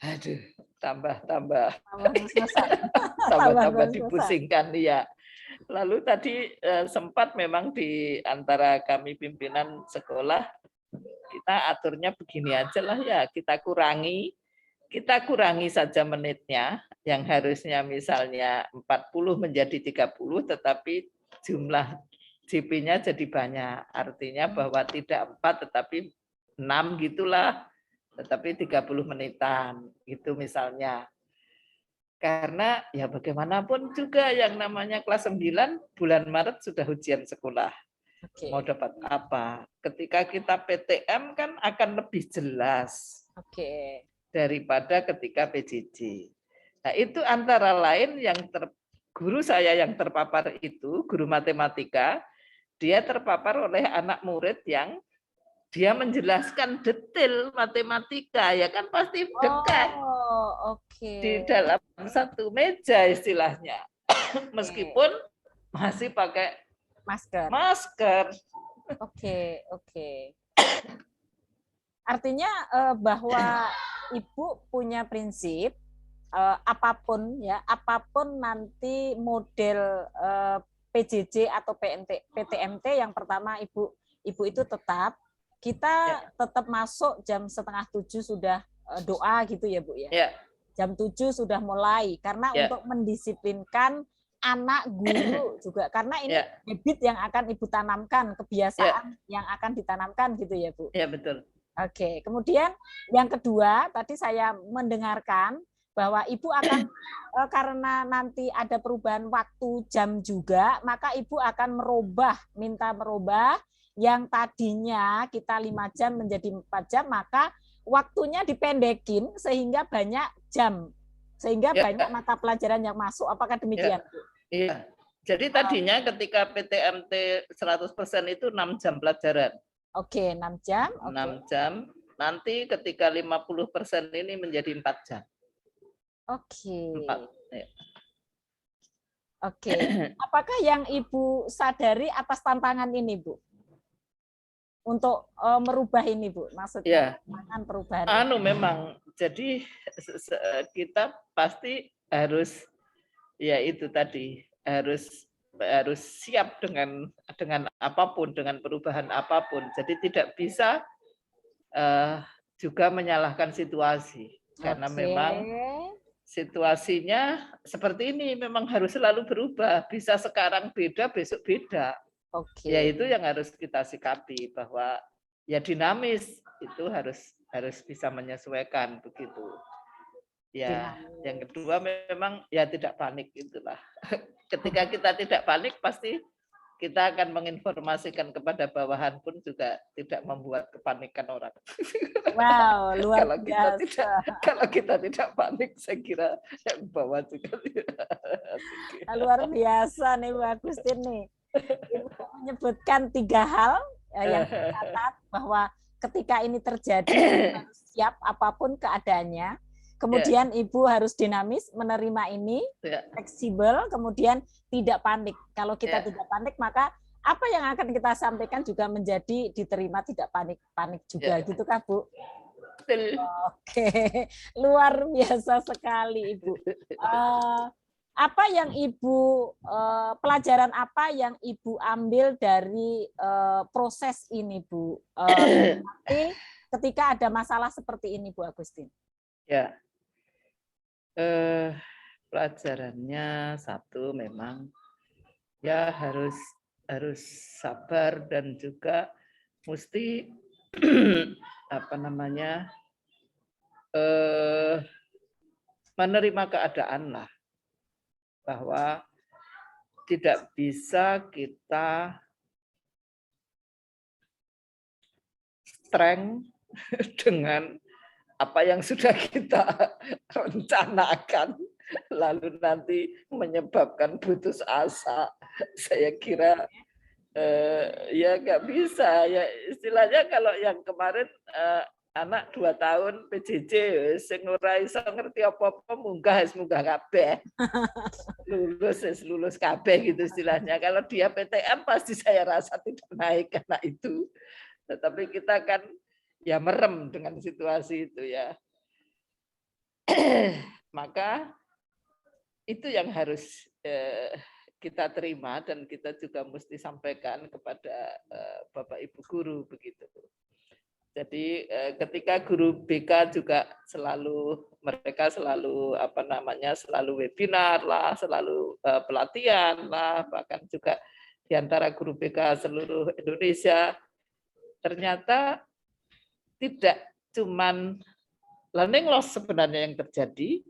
aduh, tambah dipusingkan ya. Lalu tadi sempat memang di antara kami pimpinan sekolah, kita aturnya begini aja lah ya, kita kurangi saja menitnya, yang harusnya misalnya 40 menjadi 30, tetapi jumlah JP-nya jadi banyak. Artinya bahwa tidak 4 tetapi 6 gitulah. Tetapi 30 menitan gitu misalnya. Karena ya bagaimanapun juga yang namanya kelas 9 bulan Maret sudah ujian sekolah. Mau dapat apa? Ketika kita PTM kan akan lebih jelas. Daripada ketika PJJ. Nah, itu antara lain yang guru saya yang terpapar itu, guru matematika, dia terpapar oleh anak murid yang dia menjelaskan detail matematika, ya kan pasti dekat. Di dalam satu meja istilahnya. Meskipun masih pakai masker. Oke. Artinya bahwa Ibu punya prinsip apapun nanti model PJJ atau PTMT yang pertama Ibu itu tetap kita tetap masuk jam 6:30 sudah doa gitu ya Bu ya. Jam 7 sudah mulai karena untuk mendisiplinkan anak guru juga karena ini habit yang akan Ibu tanamkan, kebiasaan yang akan ditanamkan gitu ya Bu. Iya betul. Oke, kemudian yang kedua tadi saya mendengarkan bahwa Ibu akan karena nanti ada perubahan waktu jam juga, maka Ibu akan minta merubah yang tadinya kita 5 jam menjadi 4 jam, maka waktunya dipendekin sehingga banyak jam, sehingga banyak mata pelajaran yang masuk. Apakah demikian, Bu? Iya. Jadi tadinya ketika PTMT 100% itu 6 jam pelajaran. Oke, 6 jam. 6 jam. Nanti ketika 50% ini menjadi 4 jam. Oke. 4. Ya. Oke. Apakah yang Ibu sadari atas tantangan ini, Bu? Untuk merubah ini, Bu, maksudnya perubahan. Memang. Jadi kita pasti harus ya itu tadi harus siap dengan apapun, dengan perubahan apapun. Jadi tidak bisa juga menyalahkan situasi karena memang situasinya seperti ini memang harus selalu berubah. Bisa sekarang beda, besok beda. Ya itu yang harus kita sikapi bahwa ya dinamis itu harus bisa menyesuaikan begitu. Ya, yang kedua memang ya tidak panik itulah. Ketika kita tidak panik pasti kita akan menginformasikan kepada bawahan pun juga tidak membuat kepanikan orang. Wow, luar biasa. Kalau kita tidak panik, saya kira yang bawah juga luar biasa nih Bu Agustin nih. Ibu menyebutkan 3 hal yang tercatat bahwa ketika ini terjadi harus siap apapun keadaannya. Kemudian Ibu harus dinamis, menerima ini, fleksibel, kemudian tidak panik. Kalau kita tidak panik, maka apa yang akan kita sampaikan juga menjadi diterima tidak panik juga, gitu kan Bu? Oke, luar biasa sekali Ibu. Apa yang Ibu pelajaran apa yang Ibu ambil dari proses ini, Bu? Nanti ketika ada masalah seperti ini, Bu Agustin. Ya. Pelajarannya satu memang ya harus sabar dan juga mesti apa namanya menerima keadaan lah, bahwa tidak bisa kita strength dengan apa yang sudah kita rencanakan, lalu nanti menyebabkan putus asa. Saya kira ya nggak bisa. Ya istilahnya kalau yang kemarin anak 2 tahun PJJ, sing ora iso ngerti apa-apa munggah kabeh. Lulus kabeh gitu istilahnya. Kalau dia PTM pasti saya rasa tidak naik karena itu. Tetapi kita kan ya merem dengan situasi itu ya. Maka itu yang harus kita terima dan kita juga mesti sampaikan kepada Bapak Ibu guru begitu. Jadi ketika guru BK juga mereka selalu apa namanya selalu webinar lah, selalu pelatihan lah, bahkan juga di antara guru BK seluruh Indonesia, ternyata tidak cuman learning loss sebenarnya yang terjadi,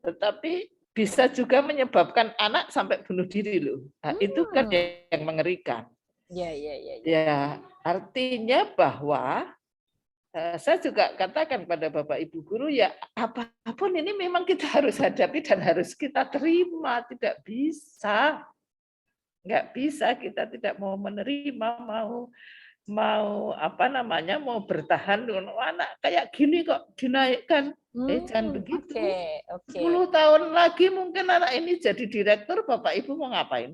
tetapi bisa juga menyebabkan anak sampai bunuh diri loh. Nah, itu kan yang mengerikan. Ya, artinya bahwa saya juga katakan pada Bapak Ibu guru ya apapun ini memang kita harus hadapi dan harus kita terima, tidak bisa. Nggak bisa kita tidak mau menerima, mau apa namanya mau bertahan dengan anak kayak gini kok dinaikkan. Jangan begitu. 10 tahun lagi mungkin anak ini jadi direktur, Bapak Ibu mau ngapain?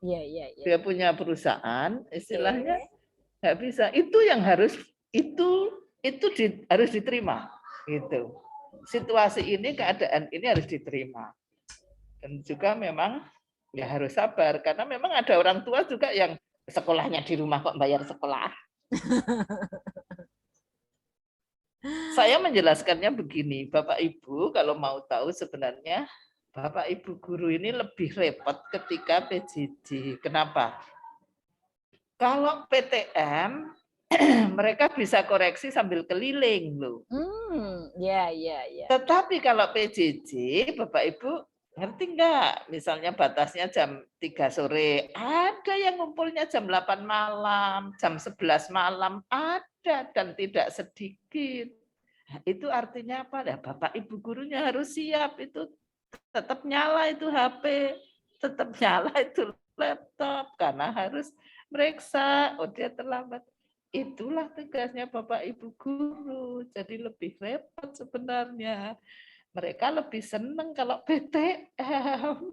Dia punya perusahaan, istilahnya nggak bisa. Itu yang harus harus diterima. Gitu. Situasi ini, keadaan ini harus diterima. Dan juga memang ya harus sabar karena memang ada orang tua juga yang sekolahnya di rumah kok bayar sekolah. Saya menjelaskannya begini, Bapak Ibu kalau mau tahu sebenarnya Bapak Ibu guru ini lebih repot ketika PJJ. Kenapa? Kalau PTM mereka bisa koreksi sambil keliling loh. Tetapi kalau PJJ, Bapak Ibu ngerti nggak? Misalnya batasnya jam 3 sore, ada yang ngumpulnya jam 8 malam, jam 11 malam, ada dan tidak sedikit. Itu artinya apa? Ya, Bapak Ibu gurunya harus siap, itu tetap nyala itu HP, tetap nyala itu laptop, karena harus meriksa, oh dia terlambat. Itulah tugasnya Bapak Ibu guru, jadi lebih repot sebenarnya. Mereka lebih senang kalau PTM.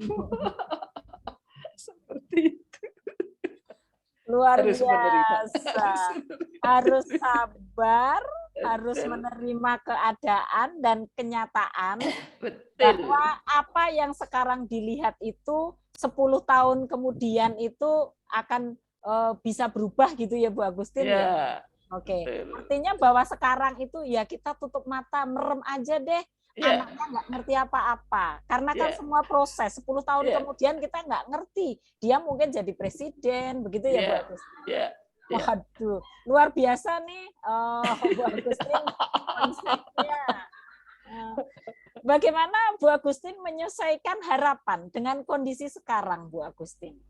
Seperti itu. Luar biasa. Harus sabar, harus menerima keadaan dan kenyataan. Betul. Bahwa apa yang sekarang dilihat itu 10 tahun kemudian itu akan bisa berubah gitu ya Bu Agustin ya. Oke. Artinya bahwa sekarang itu ya kita tutup mata, merem aja deh. Anaknya nggak ngerti apa-apa. Karena kan semua proses 10 tahun kemudian kita nggak ngerti. Dia mungkin jadi presiden, begitu ya Bu Agustin. Waduh, luar biasa nih Bu Agustin konsepnya. Bagaimana Bu Agustin menyelesaikan harapan dengan kondisi sekarang, Bu Agustin?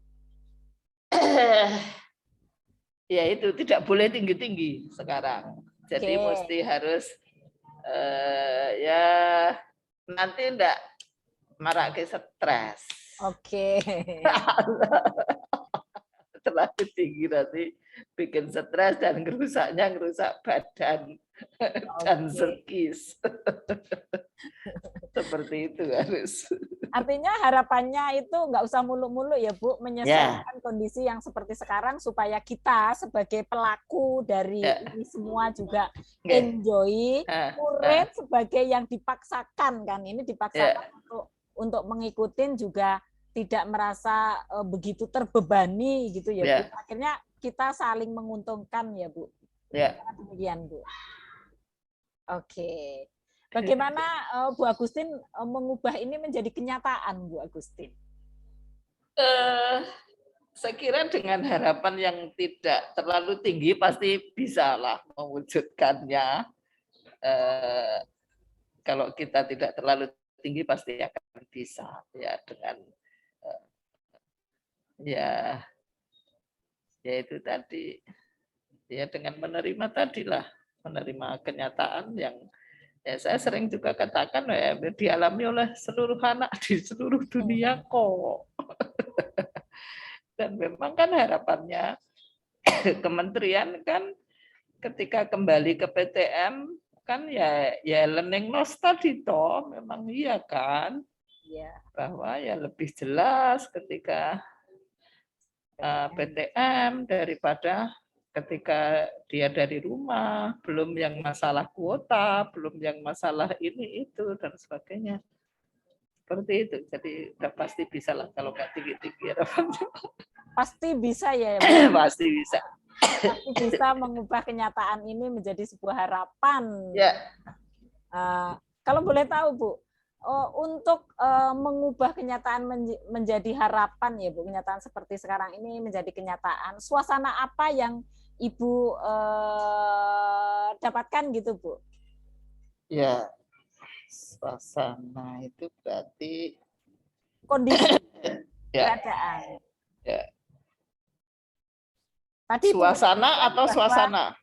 Ya itu tidak boleh tinggi-tinggi sekarang. Jadi mesti harus ya nanti enggak marak ke stres. Terlalu tinggi nanti bikin stres dan ngerusak badan dan psikis. Seperti itu harus. Artinya harapannya itu nggak usah muluk-muluk ya Bu, menyesuaikan kondisi yang seperti sekarang supaya kita sebagai pelaku dari ini semua juga enjoy, murid sebagai yang dipaksakan kan, ini dipaksakan untuk mengikuti juga tidak merasa begitu terbebani gitu ya Bu. Akhirnya kita saling menguntungkan ya Bu. Demikian Bu. Oke. Bagaimana Bu Agustin mengubah ini menjadi kenyataan, Bu Agustin? Saya kira dengan harapan yang tidak terlalu tinggi pasti bisalah mewujudkannya. Kalau kita tidak terlalu tinggi pasti akan bisa ya dengan ya itu tadi ya dengan menerima tadilah menerima kenyataan yang ya saya sering juga katakan ya dialami oleh seluruh anak di seluruh dunia kok. Dan memang kan harapannya kementerian kan ketika kembali ke PTM kan ya learning loss tadi toh memang iya kan bahwa ya lebih jelas ketika PTM daripada ketika dia dari rumah, belum yang masalah kuota, belum yang masalah ini itu dan sebagainya. Seperti itu. Jadi udah pasti bisa lah kalau nggak tinggi-tinggi harapannya. Pasti bisa ya. Pasti bisa. Pasti bisa mengubah kenyataan ini menjadi sebuah harapan. Ya. Kalau boleh tahu Bu, untuk mengubah kenyataan menjadi harapan ya Bu, kenyataan seperti sekarang ini menjadi kenyataan. Suasana apa yang Ibu dapatkan gitu Bu? Ya, suasana itu berarti kondisi ya. keadaan. Ya. Tadi suasana atau suasana?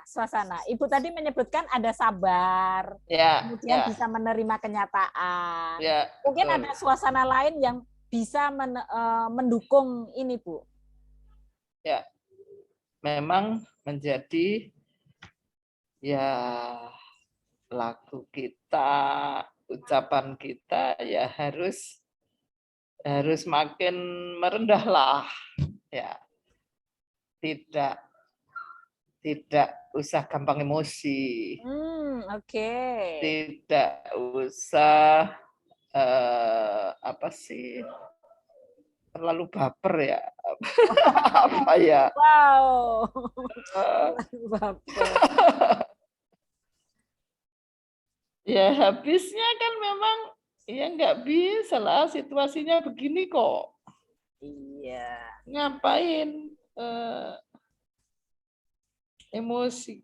Suasana. Ibu tadi menyebutkan ada sabar, kemudian bisa menerima kenyataan. Mungkin betul. Ada suasana lain yang bisa mendukung ini, Bu. Ya, memang menjadi ya laku kita, ucapan kita ya harus makin merendahlah, ya. Tidak usah gampang emosi. Tidak usah apa sih terlalu baper ya. Apa ya? Wow. Baper. Ya habisnya kan memang ya nggak bisa lah situasinya begini kok. Iya. Ngapain? Emosi.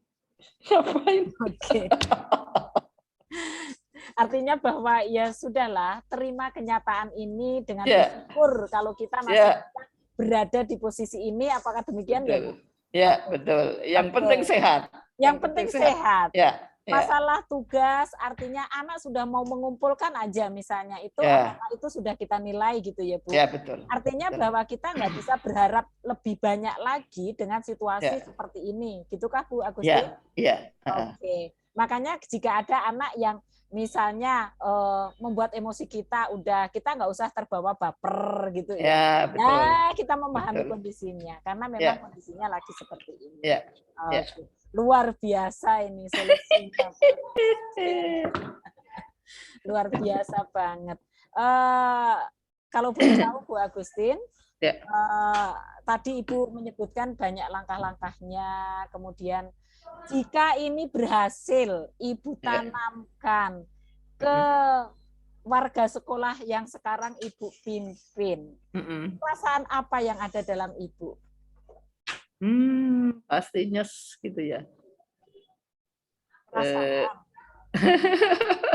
Ngapain? Oke. Artinya bahwa ya sudahlah, terima kenyataan ini dengan bersyukur kalau kita masih berada di posisi ini. Apakah demikian betul. Ya Bu? Ya betul. Yang penting sehat. Yang penting sehat. Ya. Masalah tugas artinya anak sudah mau mengumpulkan aja misalnya itu apakah itu sudah kita nilai gitu ya Bu? Ya betul. Artinya betul. bahwa kita nggak bisa berharap lebih banyak lagi dengan situasi seperti ini, gitukah Bu Agustin? Iya. Oke. Makanya jika ada anak yang misalnya membuat emosi kita nggak usah terbawa baper gitu ya. Betul. Nah, kita memahami kondisinya karena memang kondisinya lagi seperti ini. Okay. Luar biasa ini solusinya. Luar biasa banget. Kalau boleh tahu Bu Agustin, tadi Ibu menyebutkan banyak langkah-langkahnya, kemudian jika ini berhasil Ibu tanamkan ke warga sekolah yang sekarang Ibu pimpin, perasaan apa yang ada dalam Ibu? Pastinya gitu ya.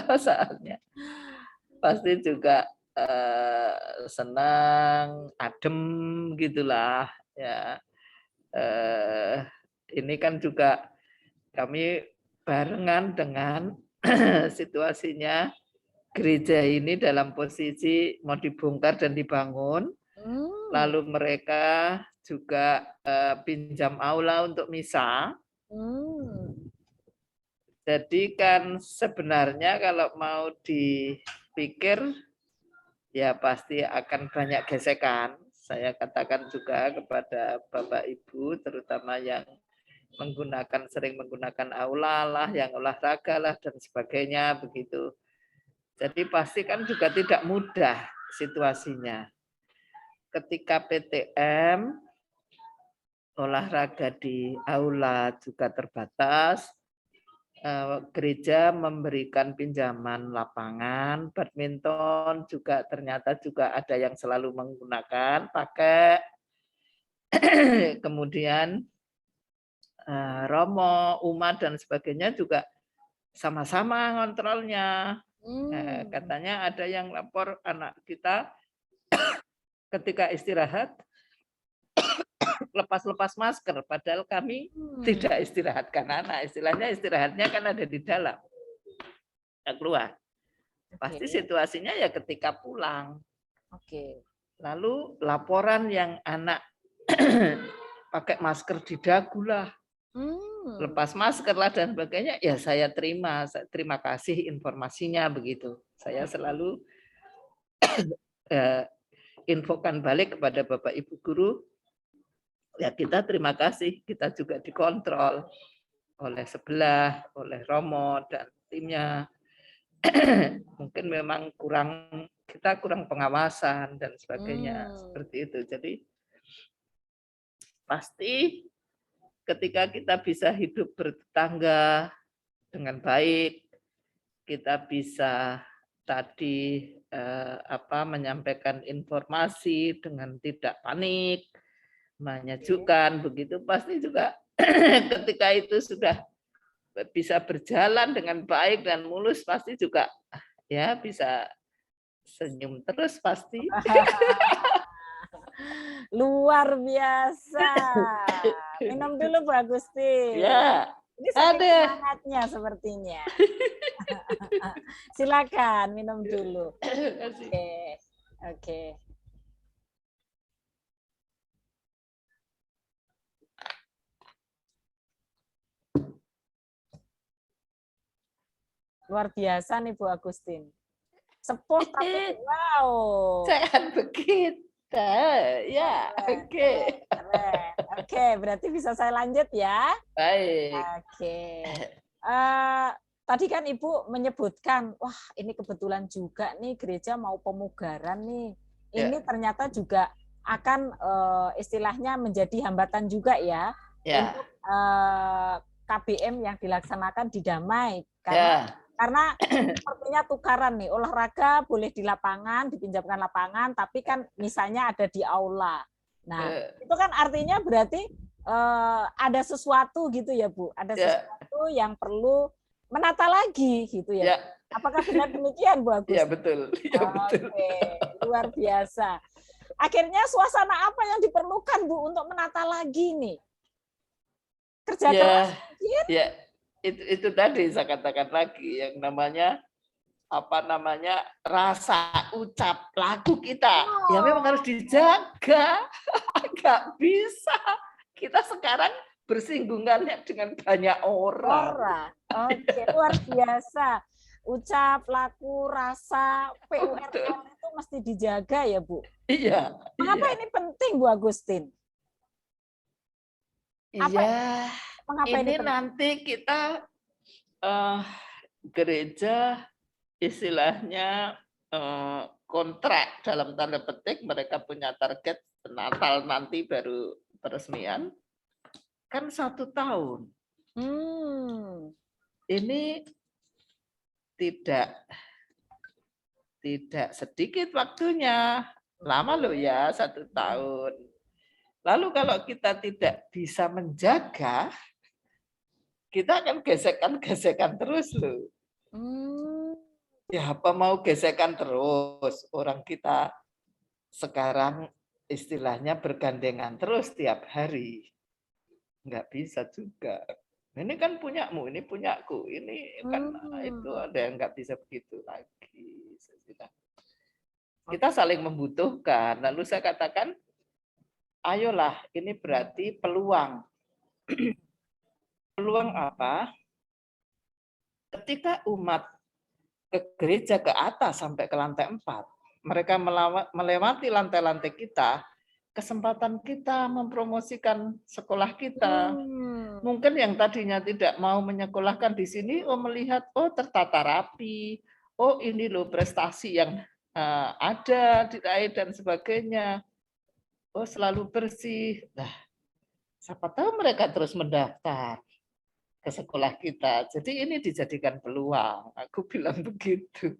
Perasaannya pasti juga senang, adem gitulah ya. Ini kan juga kami barengan dengan situasinya gereja ini dalam posisi mau dibongkar dan dibangun. Lalu mereka juga pinjam aula untuk misa. Jadi kan sebenarnya kalau mau dipikir ya pasti akan banyak gesekan. Saya katakan juga kepada Bapak Ibu terutama yang sering menggunakan aula lah, yang olahraga lah dan sebagainya begitu. Jadi pasti kan juga tidak mudah situasinya. Ketika PTM, olahraga di aula juga terbatas, gereja memberikan pinjaman lapangan badminton, juga ternyata juga ada yang selalu menggunakan pakai. Kemudian Romo, Umat dan sebagainya juga sama-sama ngontrolnya. Katanya ada yang lapor anak kita ketika istirahat lepas-lepas masker, padahal kami tidak istirahatkan anak. Istilahnya istirahatnya kan ada di dalam, nggak keluar. Pasti situasinya ya ketika pulang. Lalu laporan yang anak pakai masker di dagu lah, lepas masker lah dan sebagainya, ya saya terima kasih informasinya begitu. Saya selalu infokan balik kepada Bapak Ibu guru, ya kita terima kasih, kita juga dikontrol oleh sebelah, oleh Romo dan timnya. Mungkin memang kita kurang pengawasan dan sebagainya, seperti itu. Jadi pasti ketika kita bisa hidup bertetangga dengan baik, kita bisa tadi menyampaikan informasi dengan tidak panik, menyejukkan, begitu pasti juga ketika itu sudah bisa berjalan dengan baik dan mulus, pasti juga ya bisa senyum terus pasti. Luar biasa. Minum dulu Bu Agustin. Ya. Ini saking semangatnya sepertinya. Silakan minum dulu. Oke. Luar biasa nih Bu Agustin. Sepuh tapi wow. Jangan begitu. Ya, oke. Oke, berarti bisa saya lanjut ya. Baik. Oke. Tadi kan Ibu menyebutkan, wah ini kebetulan juga nih gereja mau pemugaran nih. Ini ternyata juga akan istilahnya menjadi hambatan juga ya untuk KBM yang dilaksanakan di Damai. Karena sepertinya tukaran nih, olahraga boleh di lapangan, dipinjamkan lapangan, tapi kan misalnya ada di aula. Nah, itu kan artinya berarti ada sesuatu gitu ya Bu, ada sesuatu yang perlu menata lagi gitu ya. Apakah benar demikian Bu Agus? Ya betul. Ya, betul. Oke, luar biasa. Akhirnya suasana apa yang diperlukan Bu untuk menata lagi nih? Kerja keras mungkin? Ya. Itu tadi saya katakan lagi yang namanya rasa ucap laku kita ya memang harus dijaga. Nggak bisa kita sekarang bersinggungannya dengan banyak orang. Oke, luar biasa. Ucap, laku, rasa, PURL itu mesti dijaga ya Bu. Iya. Mengapa ini penting Bu Agustin? Iya. Ini nanti kita gereja istilahnya kontrak dalam tanda petik, mereka punya target Natal nanti baru peresmian kan 1 tahun. Ini tidak sedikit waktunya, lama loh ya 1 tahun. Lalu kalau kita tidak bisa menjaga, kita akan gesekan terus loh. Ya apa mau gesekan terus? Orang kita sekarang istilahnya bergandengan terus tiap hari. Nggak bisa juga. Ini kan punyamu, ini punyaku, ini kan itu ada yang nggak bisa begitu lagi. Kita saling membutuhkan. Lalu saya katakan, ayolah, ini berarti peluang. Peluang apa? Ketika umat ke gereja ke atas sampai ke lantai 4, mereka melewati lantai-lantai kita, kesempatan kita mempromosikan sekolah kita. Mungkin yang tadinya tidak mau menyekolahkan di sini, melihat, tertata rapi, ini loh prestasi yang ada diraih dan sebagainya. Selalu bersih. Nah, siapa tahu mereka terus mendaftar. ke sekolah kita. Jadi ini dijadikan peluang. Aku bilang begitu.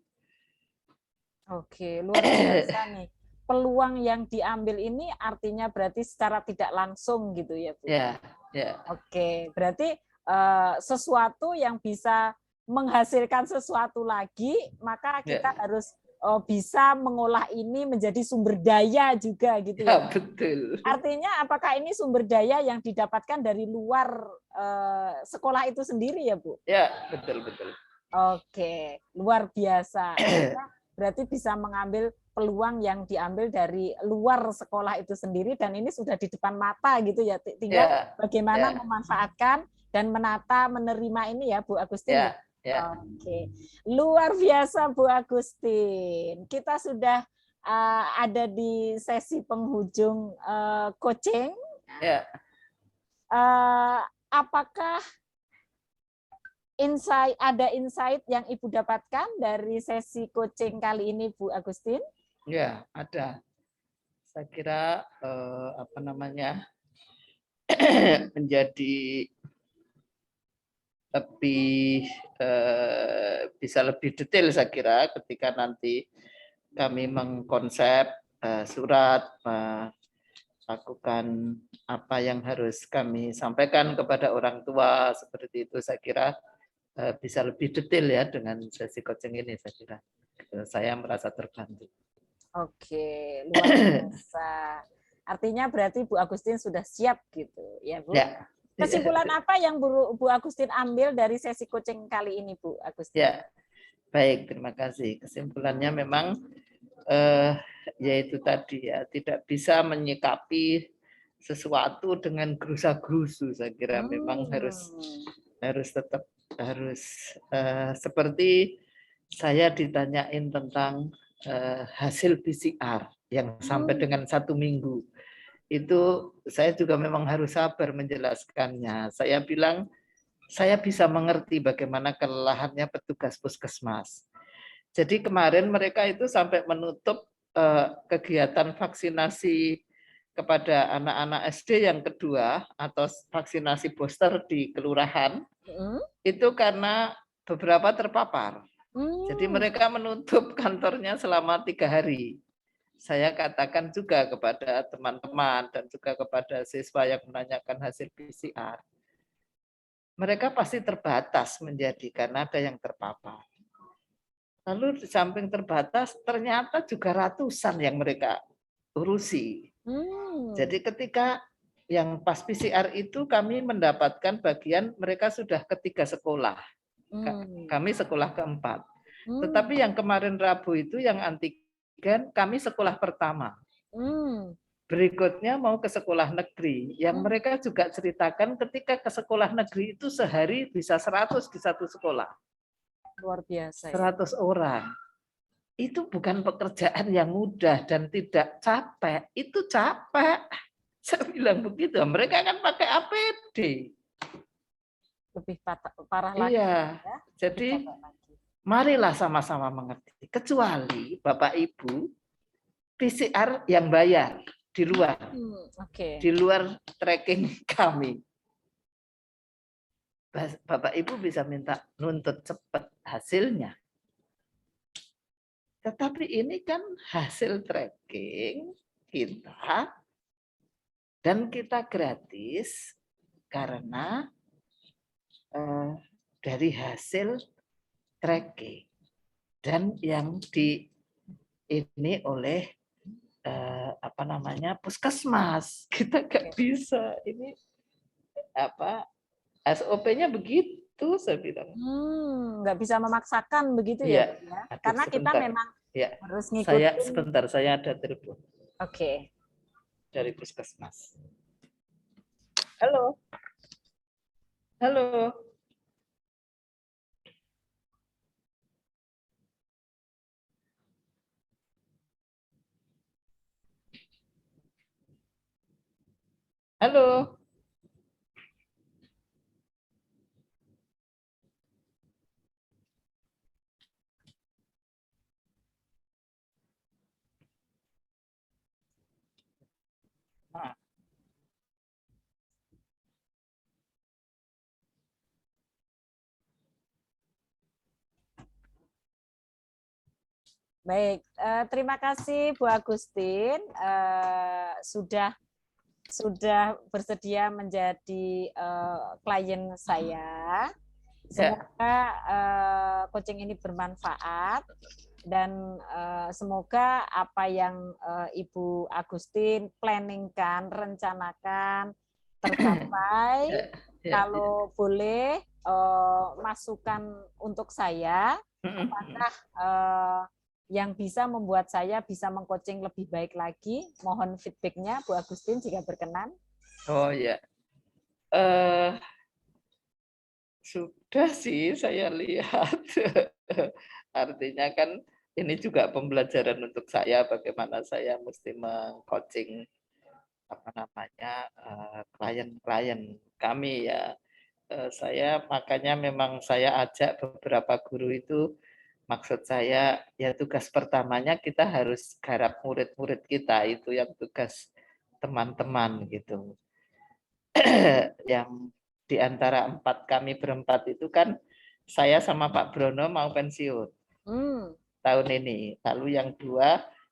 Oke, luar biasa nih. Peluang yang diambil ini artinya berarti secara tidak langsung gitu ya, Bu? Ya, ya. Oke, berarti sesuatu yang bisa menghasilkan sesuatu lagi, maka kita harus bisa mengolah ini menjadi sumber daya juga gitu ya. Ya, betul. Artinya apakah ini sumber daya yang didapatkan dari luar sekolah itu sendiri ya, Bu? Ya, betul, betul. Oke, luar biasa. Kita berarti bisa mengambil peluang yang diambil dari luar sekolah itu sendiri dan ini sudah di depan mata gitu ya. Tinggal bagaimana memanfaatkan dan menata, menerima ini ya, Bu Agustin. Ya. Oke, luar biasa Bu Agustin. Kita sudah ada di sesi penghujung coaching. Ya. Apakah ada insight yang Ibu dapatkan dari sesi coaching kali ini, Bu Agustin? Ya, ada. Saya kira menjadi lebih bisa lebih detail saya kira ketika nanti kami mengkonsep surat, melakukan apa yang harus kami sampaikan kepada orang tua seperti itu. Saya kira bisa lebih detail ya dengan sesi coaching ini. Saya kira saya merasa terbantu. Oke, luar biasa. Artinya berarti Bu Agustin sudah siap gitu ya, Bu? Ya. Kesimpulan apa yang Bu Agustin ambil dari sesi coaching kali ini, Bu Agustin? Ya, baik, terima kasih. Kesimpulannya memang yaitu tadi ya, tidak bisa menyikapi sesuatu dengan gerusa-gerusu. Saya kira memang harus tetap seperti saya ditanyain tentang hasil PCR yang sampai dengan 1 minggu. Itu saya juga memang harus sabar menjelaskannya. Saya bilang, saya bisa mengerti bagaimana kelelahannya petugas puskesmas. Jadi kemarin mereka itu sampai menutup kegiatan vaksinasi kepada anak-anak SD yang kedua atau vaksinasi booster di kelurahan itu karena beberapa terpapar. Jadi mereka menutup kantornya selama 3 hari. Saya katakan juga kepada teman-teman dan juga kepada siswa yang menanyakan hasil PCR. Mereka pasti terbatas menjadi karena ada yang terpapar. Lalu di samping terbatas, ternyata juga ratusan yang mereka urusi. Jadi ketika yang pas PCR itu kami mendapatkan bagian mereka sudah ketiga sekolah. Kami sekolah keempat. Tetapi yang kemarin Rabu itu yang antigen kami sekolah pertama. Berikutnya mau ke sekolah negeri. Yang mereka juga ceritakan ketika ke sekolah negeri itu sehari bisa 100 di satu sekolah. Luar biasa. 100 orang. Itu bukan pekerjaan yang mudah dan tidak capek. Itu capek. Saya bilang begitu. Mereka kan pakai APD. Lebih parah lagi. Iya. Ya? Jadi marilah sama-sama mengerti. Kecuali Bapak Ibu PCR yang bayar di luar. Di luar tracking kami. Bapak Ibu bisa minta nuntut cepat hasilnya. Tetapi ini kan hasil tracking kita dan kita gratis karena dari hasil tracking dan yang di ini oleh puskesmas. Kita nggak bisa ini SOP-nya begitu, saya bilang. Nggak bisa memaksakan begitu ya? Karena kita memang harus ngikutin. Sebentar, saya ada telepon. Oke. Dari puskesmas. Halo. Halo. Halo. Nah. Baik, terima kasih Bu Agustin sudah bersedia menjadi klien saya. Semoga coaching ini bermanfaat dan semoga apa yang Ibu Agustin planningkan, rencanakan tercapai. Kalau boleh masukan untuk saya, apakah yang bisa membuat saya bisa mengcoaching lebih baik lagi? Mohon feedbacknya Bu Agustin jika berkenan. Oh ya, sudah sih saya lihat. Artinya kan ini juga pembelajaran untuk saya bagaimana saya mesti meng-coaching apa namanya klien-klien kami ya. Saya makanya memang saya ajak beberapa guru itu, maksud saya ya tugas pertamanya kita harus garap murid-murid kita, itu yang tugas teman-teman gitu. Yang di antara kami berempat itu kan saya sama Pak Brono mau pensiun tahun ini. Lalu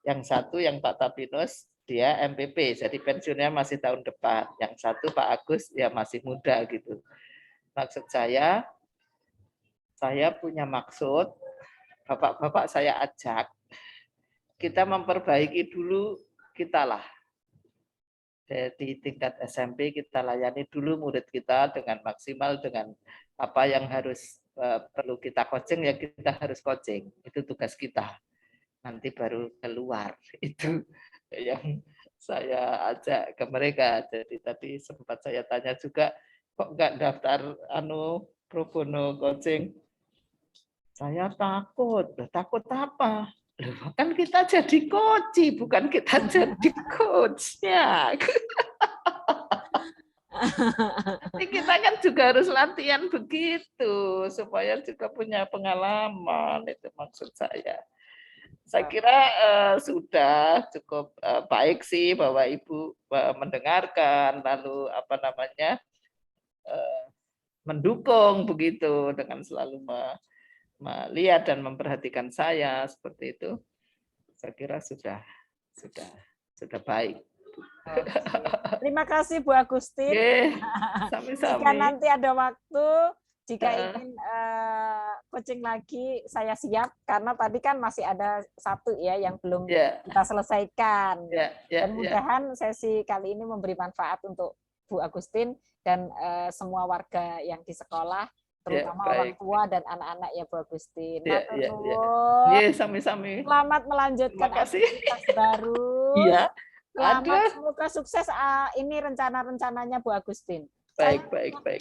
yang satu yang Pak Tapinus dia MPP, jadi pensiunnya masih tahun depan. Yang satu Pak Agus ya masih muda gitu. Maksud saya punya maksud, bapak-bapak saya ajak, kita memperbaiki dulu kita lah. Di tingkat SMP kita layani dulu murid kita dengan maksimal, dengan apa yang harus perlu kita coaching ya kita harus coaching, itu tugas kita. Nanti baru keluar, itu yang saya ajak ke mereka. Jadi tadi sempat saya tanya juga, kok nggak daftar pro bono coaching? Saya takut. Takut apa? Loh, kan kita jadi coach, bukan kita jadi coachnya. Tapi kita kan juga harus latihan begitu supaya juga punya pengalaman, itu maksud saya. Saya kira sudah cukup baik sih bahwa Ibu mendengarkan, lalu apa namanya mendukung begitu dengan selalu melihat dan memperhatikan saya seperti itu. Saya kira sudah baik. Terima kasih Bu Agustin. Sami-sami. Jika nanti ada waktu, jika ingin coaching lagi, saya siap karena tadi kan masih ada satu ya yang belum kita selesaikan. Dan mudah-mudahan sesi kali ini memberi manfaat untuk Bu Agustin dan semua warga yang di sekolah, terutama orang tua dan anak-anak ya Bu Agustin. Sami-sami. Selamat melanjutkan aktivitas baru. Selamat, semoga sukses ini rencana-rencananya Bu Agustin. Baik.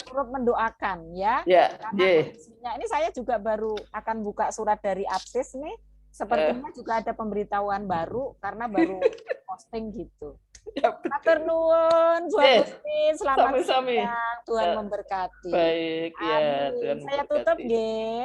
Turut mendoakan ya. Ini saya juga baru akan buka surat dari Apsis nih. Sepertinya juga ada pemberitahuan baru karena baru posting gitu. Matur nuwun Bu Agustin, selamat siang. Tuhan memberkati. Baik, ya. Saya tutup nggih.